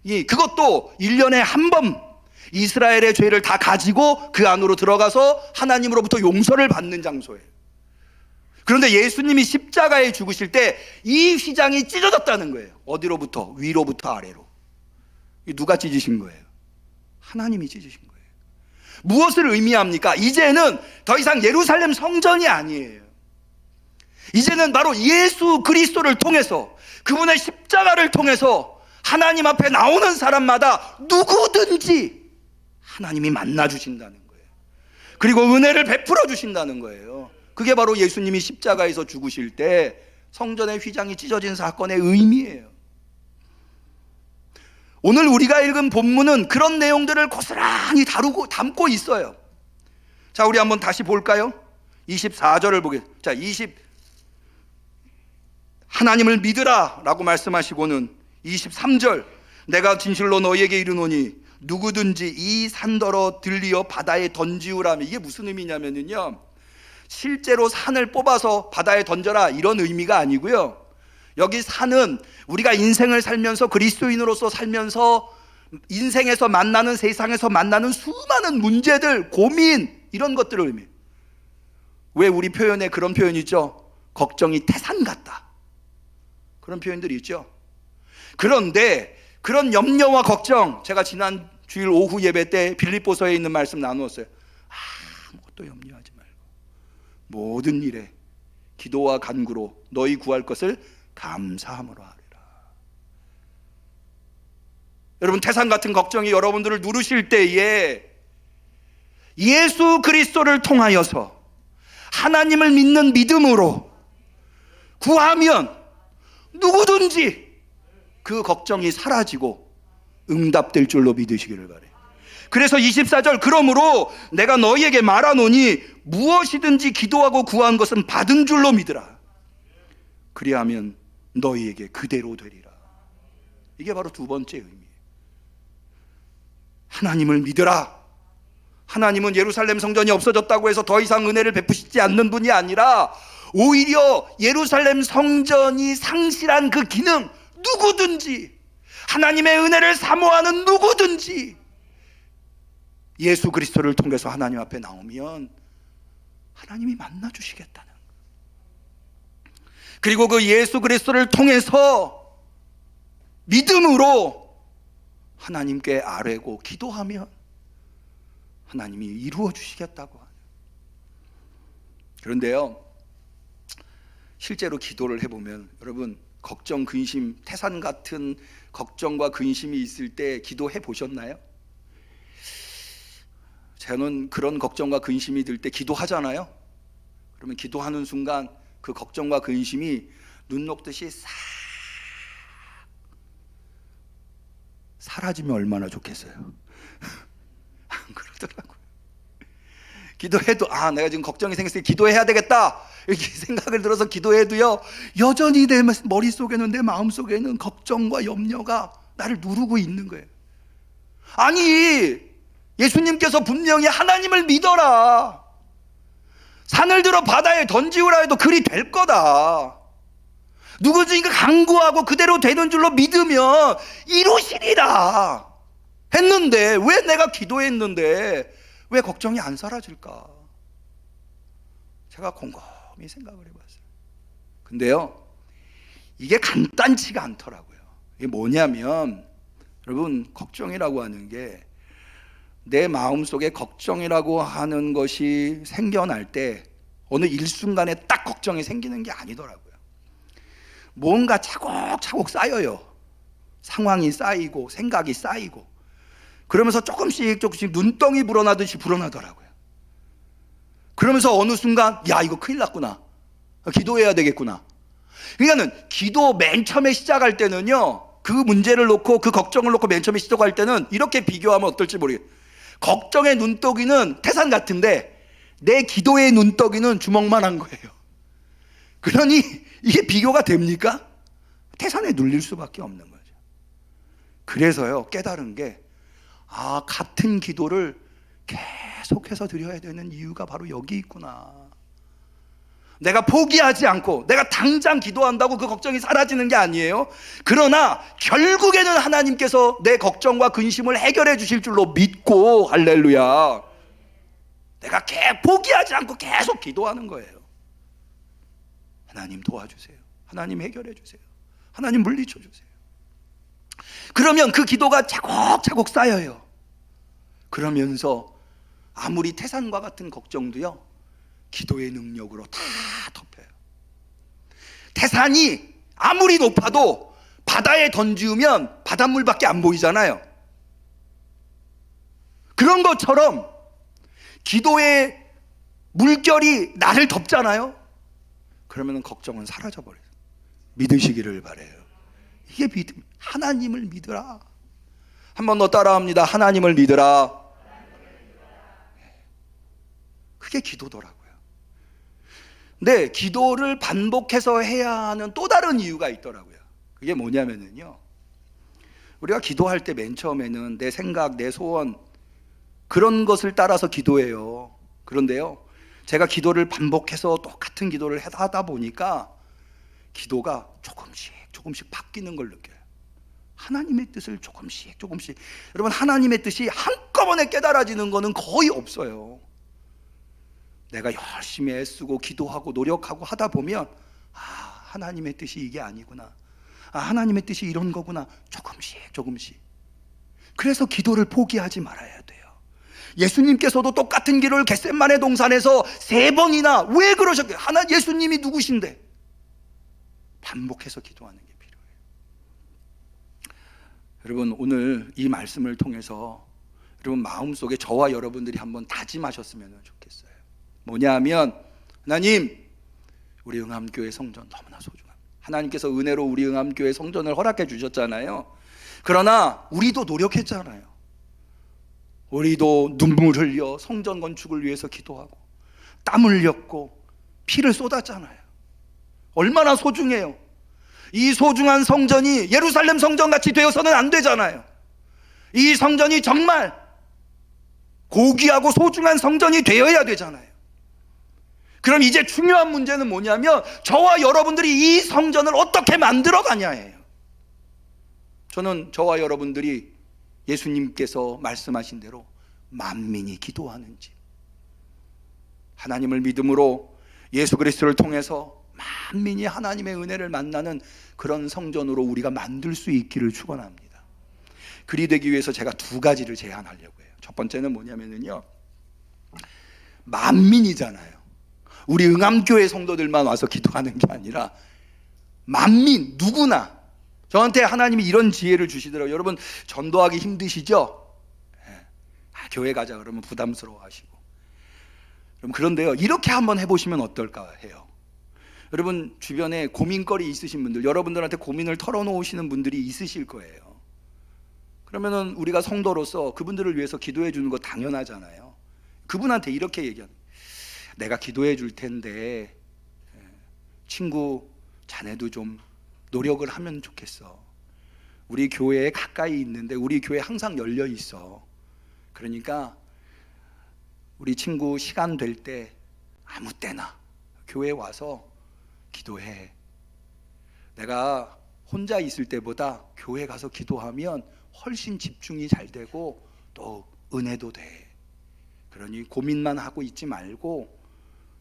그것도 1년에 한 번 이스라엘의 죄를 다 가지고 그 안으로 들어가서 하나님으로부터 용서를 받는 장소예요. 그런데 예수님이 십자가에 죽으실 때 이 휘장이 찢어졌다는 거예요. 어디로부터? 위로부터 아래로. 누가 찢으신 거예요? 하나님이 찢으신 거예요. 무엇을 의미합니까? 이제는 더 이상 예루살렘 성전이 아니에요. 이제는 바로 예수 그리스도를 통해서, 그분의 십자가를 통해서 하나님 앞에 나오는 사람마다 누구든지 하나님이 만나 주신다는 거예요. 그리고 은혜를 베풀어 주신다는 거예요. 그게 바로 예수님이 십자가에서 죽으실 때 성전의 휘장이 찢어진 사건의 의미예요. 오늘 우리가 읽은 본문은 그런 내용들을 고스란히 담고 있어요. 자, 우리 한번 다시 볼까요? 24절을 보겠습니다. 자, 하나님을 믿으라 라고 말씀하시고는 23절, 내가 진실로 너희에게 이르노니 누구든지 이 산더러 들리어 바다에 던지우라며. 이게 무슨 의미냐면요, 실제로 산을 뽑아서 바다에 던져라 이런 의미가 아니고요, 여기 산은 우리가 인생을 살면서 그리스도인으로서 살면서 인생에서 만나는, 세상에서 만나는 수많은 문제들, 고민, 이런 것들을 의미해요. 왜 우리 표현에 그런 표현이 있죠? 걱정이 태산 같다, 그런 표현들이 있죠. 그런데 그런 염려와 걱정, 제가 지난 주일 오후 예배 때 빌립보서에 있는 말씀 나누었어요. 아무것도 염려하지 말고 모든 일에 기도와 간구로 너희 구할 것을 감사함으로 하리라. 여러분, 태산 같은 걱정이 여러분들을 누르실 때에 예수 그리스도를 통하여서 하나님을 믿는 믿음으로 구하면 누구든지 그 걱정이 사라지고 응답될 줄로 믿으시기를 바래요. 그래서 24절, 그러므로 내가 너희에게 말하노니 무엇이든지 기도하고 구한 것은 받은 줄로 믿으라. 그리하면 너희에게 그대로 되리라. 이게 바로 두 번째 의미예요. 하나님을 믿으라. 하나님은 예루살렘 성전이 없어졌다고 해서 더 이상 은혜를 베푸시지 않는 분이 아니라 오히려 예루살렘 성전이 상실한 그 기능, 누구든지 하나님의 은혜를 사모하는 누구든지 예수 그리스도를 통해서 하나님 앞에 나오면 하나님이 만나 주시겠다는 거예요. 그리고 그 예수 그리스도를 통해서 믿음으로 하나님께 아뢰고 기도하면 하나님이 이루어 주시겠다고 하네요. 그런데요, 실제로 기도를 해보면 여러분, 걱정, 근심, 태산 같은 걱정과 근심이 있을 때 기도해 보셨나요? 저는 그런 걱정과 근심이 들 때 기도하잖아요. 그러면 기도하는 순간 그 걱정과 근심이 눈 녹듯이 싹 사라지면 얼마나 좋겠어요. 안 그러더라고요. 기도해도 내가 지금 걱정이 생겼으니 기도해야 되겠다 이렇게 생각을 들어서 기도해도요, 여전히 내 머릿속에는, 내 마음속에는 걱정과 염려가 나를 누르고 있는 거예요. 아니, 예수님께서 분명히 하나님을 믿어라, 산을 들어 바다에 던지우라 해도 그리 될 거다, 누구든지 간구하고 그대로 되는 줄로 믿으면 이루시리라 했는데, 왜 내가 기도했는데 왜 걱정이 안 사라질까? 제가 곰곰이 생각을 해봤어요. 근데요, 이게 간단치가 않더라고요. 이게 뭐냐면, 여러분, 걱정이라고 하는 게 내 마음속에 걱정이라고 하는 것이 생겨날 때 어느 일순간에 딱 걱정이 생기는 게 아니더라고요. 뭔가 차곡차곡 쌓여요. 상황이 쌓이고 생각이 쌓이고, 그러면서 조금씩 눈덩이 불어나듯이 불어나더라고요. 그러면서 어느 순간, 야, 이거 큰일 났구나, 기도해야 되겠구나. 그러니까는 기도 맨 처음에 시작할 때는요, 그 문제를 놓고, 그 걱정을 놓고 맨 처음에 시작할 때는 이렇게 비교하면 어떨지 모르겠어요. 걱정의 눈덩이는 태산 같은데 내 기도의 눈덩이는 주먹만한 거예요. 그러니 이게 비교가 됩니까? 태산에 눌릴 수밖에 없는 거죠. 그래서요, 깨달은 게, 같은 기도를 계속해서 드려야 되는 이유가 바로 여기 있구나. 내가 포기하지 않고 내가 당장 기도한다고 그 걱정이 사라지는 게 아니에요. 그러나 결국에는 하나님께서 내 걱정과 근심을 해결해 주실 줄로 믿고, 할렐루야, 내가 포기하지 않고 계속 기도하는 거예요. 하나님 도와주세요, 하나님 해결해 주세요, 하나님 물리쳐 주세요. 그러면 그 기도가 차곡차곡 쌓여요. 그러면서 아무리 태산과 같은 걱정도요, 기도의 능력으로 다 덮여요. 태산이 아무리 높아도 바다에 던지우면 바닷물밖에 안 보이잖아요. 그런 것처럼 기도의 물결이 나를 덮잖아요. 그러면 걱정은 사라져버려요. 믿으시기를 바라요. 이게 믿음. 하나님을 믿으라. 한 번 더 따라합니다. 하나님을 믿으라. 그게 기도더라고요. 근데 기도를 반복해서 해야 하는 또 다른 이유가 있더라고요. 그게 뭐냐면요, 우리가 기도할 때 맨 처음에는 내 생각, 내 소원 그런 것을 따라서 기도해요. 그런데요, 제가 기도를 반복해서 똑같은 기도를 하다 보니까 기도가 조금씩 바뀌는 걸 느껴요. 하나님의 뜻을 조금씩 여러분, 하나님의 뜻이 한꺼번에 깨달아지는 거는 거의 없어요. 내가 열심히 애쓰고 기도하고 노력하고 하다 보면 하나님의 뜻이 이게 아니구나, 하나님의 뜻이 이런 거구나, 조금씩. 그래서 기도를 포기하지 말아야 돼요. 예수님께서도 똑같은 기도를 겟세마네 동산에서 3번이나 왜 그러셨어요? 예수님이 누구신데? 반복해서 기도하는 게 필요해요. 여러분, 오늘 이 말씀을 통해서 여러분 마음속에 저와 여러분들이 한번 다짐하셨으면 좋겠어요. 뭐냐 하면, 하나님, 우리 응암교회 성전 너무나 소중합니다. 하나님께서 은혜로 우리 응암교회 성전을 허락해 주셨잖아요. 그러나 우리도 노력했잖아요. 우리도 눈물 흘려 성전 건축을 위해서 기도하고 땀 흘렸고 피를 쏟았잖아요. 얼마나 소중해요. 이 소중한 성전이 예루살렘 성전같이 되어서는 안 되잖아요. 이 성전이 정말 고귀하고 소중한 성전이 되어야 되잖아요. 그럼 이제 중요한 문제는 뭐냐면, 저와 여러분들이 이 성전을 어떻게 만들어 가냐예요. 저는 저와 여러분들이 예수님께서 말씀하신 대로 만민이 기도하는 집, 하나님을 믿음으로 예수 그리스도를 통해서 만민이 하나님의 은혜를 만나는 그런 성전으로 우리가 만들 수 있기를 축원합니다. 그리 되기 위해서 제가 2가지를 제안하려고 해요. 첫 번째는 뭐냐면요, 만민이잖아요. 우리 응암교회 성도들만 와서 기도하는 게 아니라 만민, 누구나. 저한테 하나님이 이런 지혜를 주시더라고요. 여러분, 전도하기 힘드시죠? 교회 가자 그러면 부담스러워 하시고. 그런데요, 이렇게 한번 해보시면 어떨까 해요. 여러분, 주변에 고민거리 있으신 분들, 여러분들한테 고민을 털어놓으시는 분들이 있으실 거예요. 그러면은 우리가 성도로서 그분들을 위해서 기도해 주는 거 당연하잖아요. 그분한테 이렇게 얘기하는, 내가 기도해 줄 텐데 친구, 자네도 좀 노력을 하면 좋겠어. 우리 교회에 가까이 있는데 우리 교회 항상 열려 있어. 그러니까 우리 친구 시간 될 때 아무 때나 교회에 와서 기도해. 내가 혼자 있을 때보다 교회 가서 기도하면 훨씬 집중이 잘 되고 또 은혜도 돼. 그러니 고민만 하고 있지 말고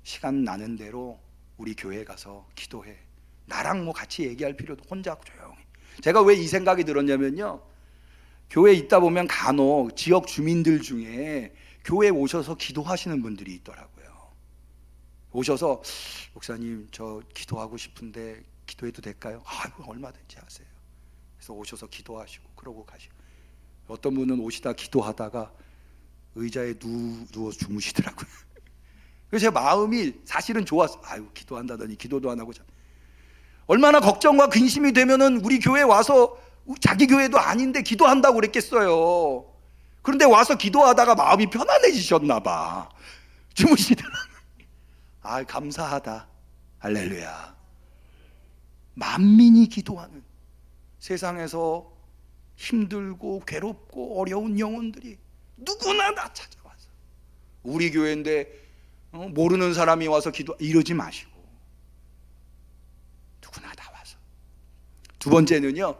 시간 나는 대로 우리 교회 가서 기도해. 나랑 뭐 같이 얘기할 필요도, 혼자 조용히. 제가 왜 이 생각이 들었냐면요, 교회에 있다 보면 간혹 지역 주민들 중에 교회에 오셔서 기도하시는 분들이 있더라고요. 오셔서, 목사님 저 기도하고 싶은데 기도해도 될까요? 아이고, 얼마든지 하세요. 그래서 오셔서 기도하시고 그러고 가시고, 어떤 분은 오시다 기도하다가 의자에 누워 주무시더라고요. 그래서 제 마음이 사실은 좋았어. 아유, 기도한다더니 기도도 안 하고. 얼마나 걱정과 근심이 되면은 우리 교회에 와서, 자기 교회도 아닌데 기도한다고 그랬겠어요. 그런데 와서 기도하다가 마음이 편안해지셨나 봐. 주무시더라고요. 아, 감사하다. 할렐루야. 만민이 기도하는, 세상에서 힘들고 괴롭고 어려운 영혼들이 누구나 다 찾아와서, 우리 교회인데 모르는 사람이 와서 기도, 이러지 마시고 누구나 다 와서. 2번째는요,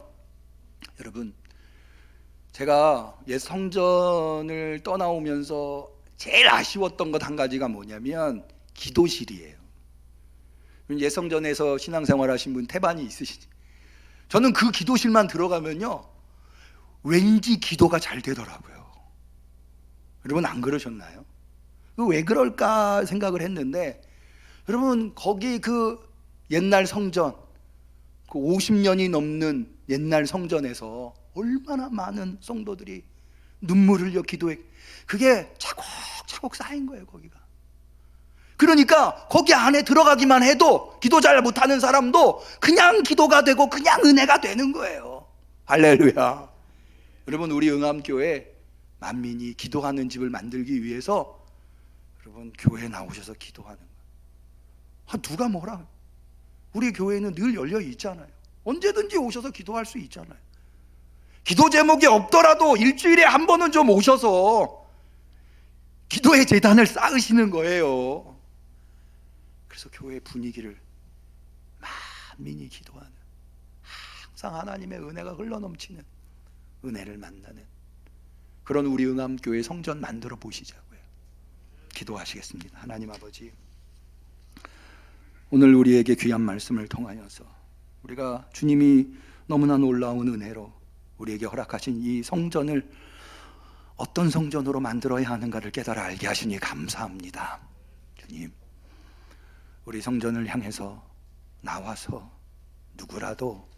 여러분, 제가 옛 성전을 떠나오면서 제일 아쉬웠던 것 한 가지가 뭐냐면 기도실이에요. 옛 성전에서 신앙생활 하신 분 태반이 있으시지. 저는 그 기도실만 들어가면요, 왠지 기도가 잘 되더라고요. 여러분, 안 그러셨나요? 왜 그럴까 생각을 했는데, 여러분, 거기 그 옛날 성전, 그 50년이 넘는 옛날 성전에서 얼마나 많은 성도들이 눈물 흘려 기도해. 그게 차곡차곡 쌓인 거예요, 거기가. 그러니까 거기 안에 들어가기만 해도 기도 잘 못하는 사람도 그냥 기도가 되고 그냥 은혜가 되는 거예요. 할렐루야. 여러분, 우리 응암교회 만민이 기도하는 집을 만들기 위해서 여러분, 교회에 나오셔서 기도하는 거예요. 누가 뭐라, 우리 교회는 늘 열려 있잖아요. 언제든지 오셔서 기도할 수 있잖아요. 기도 제목이 없더라도 일주일에 한 번은 좀 오셔서 기도의 제단을 쌓으시는 거예요. 그래서 교회 분위기를 만민이 기도하는, 항상 하나님의 은혜가 흘러넘치는, 은혜를 만나는 그런 우리 응암교회 성전 만들어 보시자고요. 기도하시겠습니다. 하나님 아버지, 오늘 우리에게 귀한 말씀을 통하여서 우리가 주님이 너무나 놀라운 은혜로 우리에게 허락하신 이 성전을 어떤 성전으로 만들어야 하는가를 깨달아 알게 하시니 감사합니다. 주님, 우리 성전을 향해서 나와서 누구라도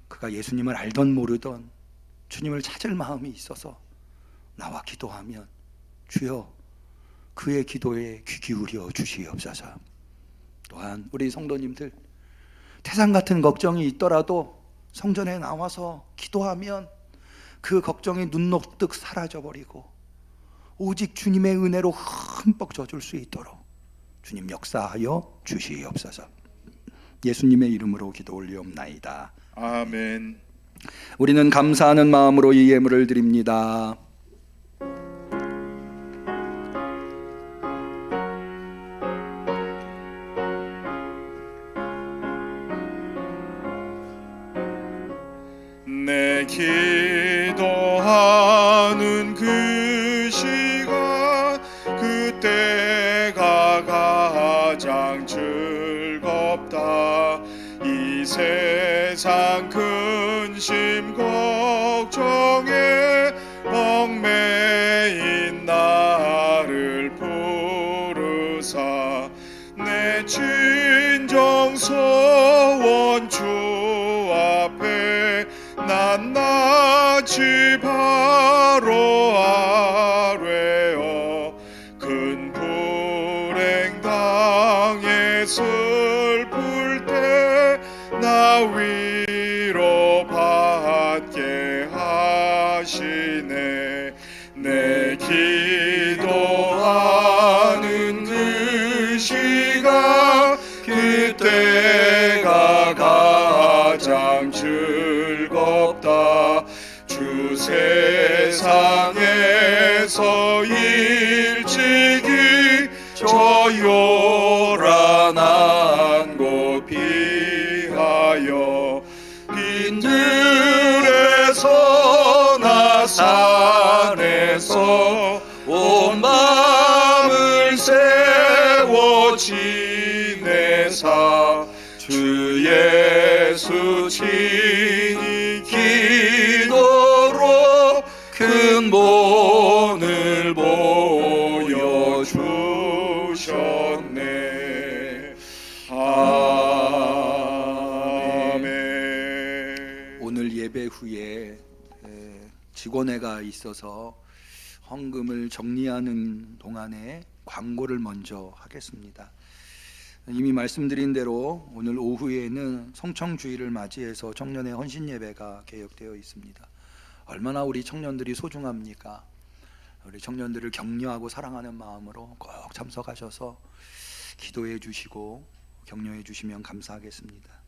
그가 예수님을 알던 모르던 주님을 찾을 마음이 있어서 나와 기도하면 주여 그의 기도에 귀 기울여 주시옵소서. 또한 우리 성도님들 태산 같은 걱정이 있더라도 성전에 나와서 기도하면 그 걱정이 눈 녹듯 사라져버리고 오직 주님의 은혜로 흠뻑 젖을 수 있도록 주님 역사하여 주시옵소서. 예수님의 이름으로 기도 올리옵나이다. 아멘. 우리는 감사하는 마음으로 이 예물을 드립니다. 내 기도하는 그 시간, 그때가 가장 즐겁다. 이 세상 근심 걱정에 얽매인 나를 부르사 내 진정 소원 주 앞에 낱낱이 바로 아뢰어 큰 불행 당해 슬플 때 나 위로받게 하시네. 내 기도하는 그 시간, 그때가 가장 즐겁다. 주 세상에서 일찍이 저 요란한 곳 피하여 빈들에서 나 산에서 온 마음을 세워 지내사 주 예수 친히 기도로 큰 본을 보여주셨네. 아멘. 오늘 예배 후에 직원회가 있어서 헌금을 정리하는 동안에 광고를 먼저 하겠습니다. 이미 말씀드린 대로 오늘 오후에는 성청주의를 맞이해서 청년의 헌신 예배가 계획되어 있습니다. 얼마나 우리 청년들이 소중합니까? 우리 청년들을 격려하고 사랑하는 마음으로 꼭 참석하셔서 기도해 주시고 격려해 주시면 감사하겠습니다.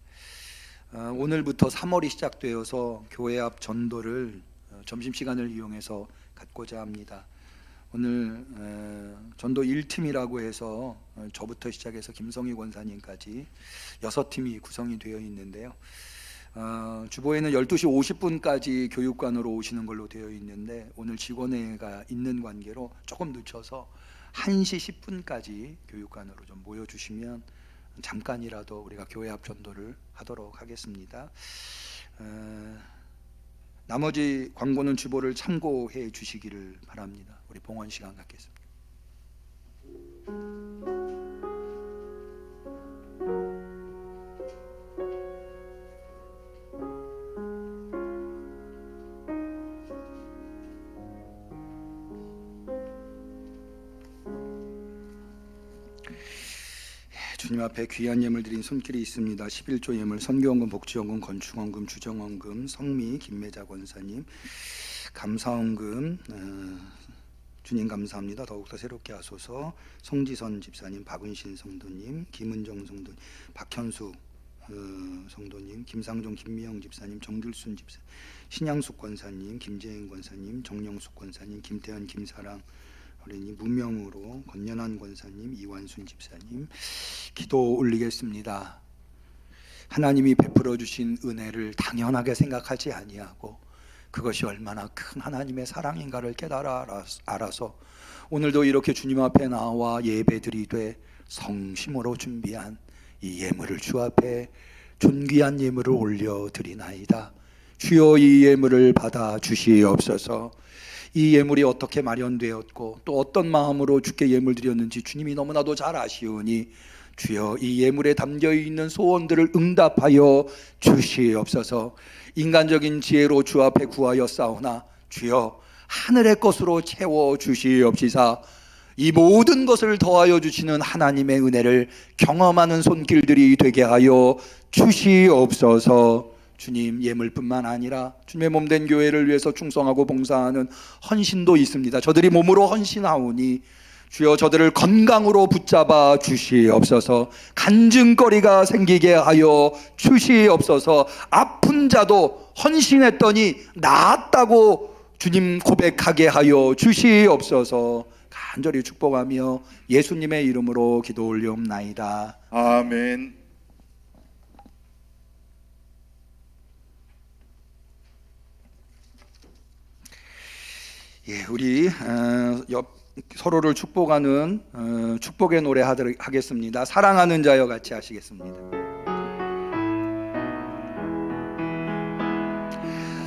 오늘부터 3월이 시작되어서 교회 앞 전도를 점심시간을 이용해서 갖고자 합니다. 오늘 전도 1팀이라고 해서 저부터 시작해서 김성희 권사님까지 6팀이 구성이 되어 있는데요. 주보에는 12시 50분까지 교육관으로 오시는 걸로 되어 있는데 오늘 직원회가 있는 관계로 조금 늦춰서 1시 10분까지 교육관으로 좀 모여주시면 잠깐이라도 우리가 교회 앞 전도를 하도록 하겠습니다. 나머지 광고는 주보를 참고해 주시기를 바랍니다. 우리 봉헌 시간 갖겠습니다. 주님 앞에 귀한 예물 드린 손길이 있습니다. 11조 예물, 선교헌금, 복지헌금, 건축헌금, 주정헌금, 성미 김매자 권사님, 감사헌금, 주님 감사합니다. 더욱더 새롭게 하소서, 성지선 집사님, 박은신 성도님, 김은정 성도님, 박현수 성도님, 김상종, 김미영 집사님, 정길순 집사, 신양숙 권사님, 김재행 권사님, 정영숙 권사님, 김태현, 김사랑 어린이, 무명으로 권연한 권사님, 이완순 집사님 기도 올리겠습니다. 하나님이 베풀어 주신 은혜를 당연하게 생각하지 아니하고 그것이 얼마나 큰 하나님의 사랑인가를 깨달아 알아서 오늘도 이렇게 주님 앞에 나와 예배드리되 성심으로 준비한 이 예물을 주 앞에 존귀한 예물을 올려드리나이다. 주여 이 예물을 받아 주시옵소서. 이 예물이 어떻게 마련되었고 또 어떤 마음으로 주께 예물 드렸는지 주님이 너무나도 잘 아시오니 주여 이 예물에 담겨있는 소원들을 응답하여 주시옵소서. 인간적인 지혜로 주 앞에 구하여 싸우나 주여 하늘의 것으로 채워 주시옵시사. 이 모든 것을 더하여 주시는 하나님의 은혜를 경험하는 손길들이 되게 하여 주시옵소서. 주님, 예물뿐만 아니라 주님의 몸된 교회를 위해서 충성하고 봉사하는 헌신도 있습니다. 저들이 몸으로 헌신하오니 주여 저들을 건강으로 붙잡아 주시옵소서. 간증거리가 생기게 하여 주시옵소서. 아픈 자도 헌신했더니 나았다고 주님 고백하게 하여 주시옵소서. 간절히 축복하며 예수님의 이름으로 기도 올리옵나이다. 아멘. 예, 우리 서로를 축복하는 축복의 노래 하겠습니다. 사랑하는 자여 같이 하시겠습니다.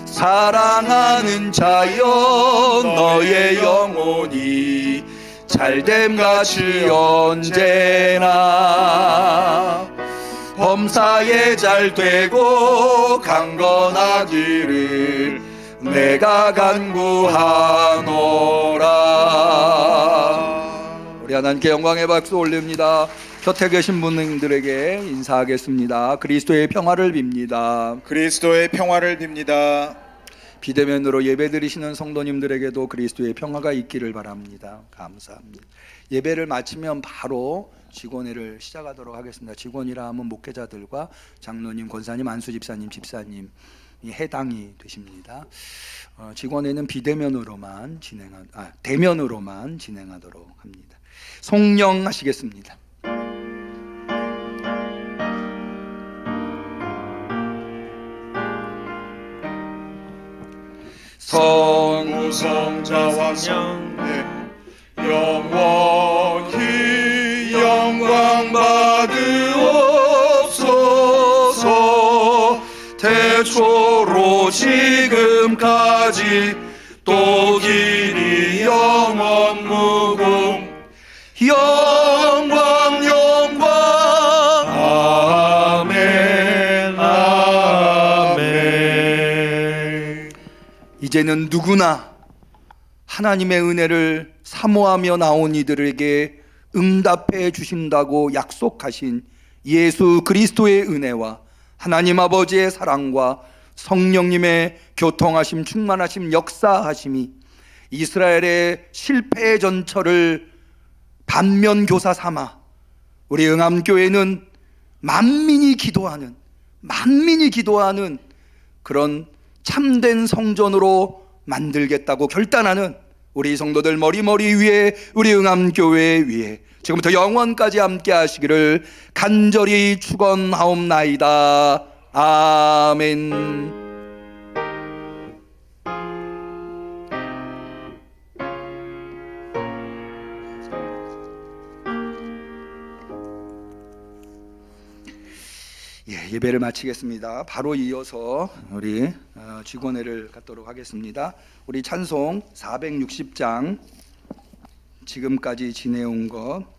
사랑하는 자여 너의 영혼이 잘됨같이 언제나 범사에 잘되고 강건하기를 내가 간구하노라. 우리 하나님께 영광의 박수 올립니다. 곁에 계신 분들에게 인사하겠습니다. 그리스도의 평화를 빕니다. 그리스도의 평화를 빕니다. 비대면으로 예배드리시는 성도님들에게도 그리스도의 평화가 있기를 바랍니다. 감사합니다. 예배를 마치면 바로 직원회를 시작하도록 하겠습니다. 직원이라 하면 목회자들과 장로님, 권사님, 안수집사님, 집사님 해당이 되십니다. 직원회는 비대면으로만 대면으로만 진행하도록 합니다. 송영하시겠습니다. 성부성자와 성령 영원히 영광 받으옵소서. 태초로 지금까지 또 길이 영원 무궁 영광 영광 아멘 아멘. 이제는 누구나 하나님의 은혜를 사모하며 나온 이들에게 응답해 주신다고 약속하신 예수 그리스도의 은혜와 하나님 아버지의 사랑과 성령님의 교통하심, 충만하심, 역사하심이 이스라엘의 실패의 전철을 반면교사 삼아 우리 응암교회는 만민이 기도하는 그런 참된 성전으로 만들겠다고 결단하는 우리 성도들 머리 위에 우리 응암교회 위에 지금부터 영원까지 함께 하시기를 간절히 축원하옵나이다. 아멘. 예배를 마치겠습니다. 바로 이어서 우리 직원회를 갖도록 하겠습니다. 우리 찬송 460장 지금까지 지내온 것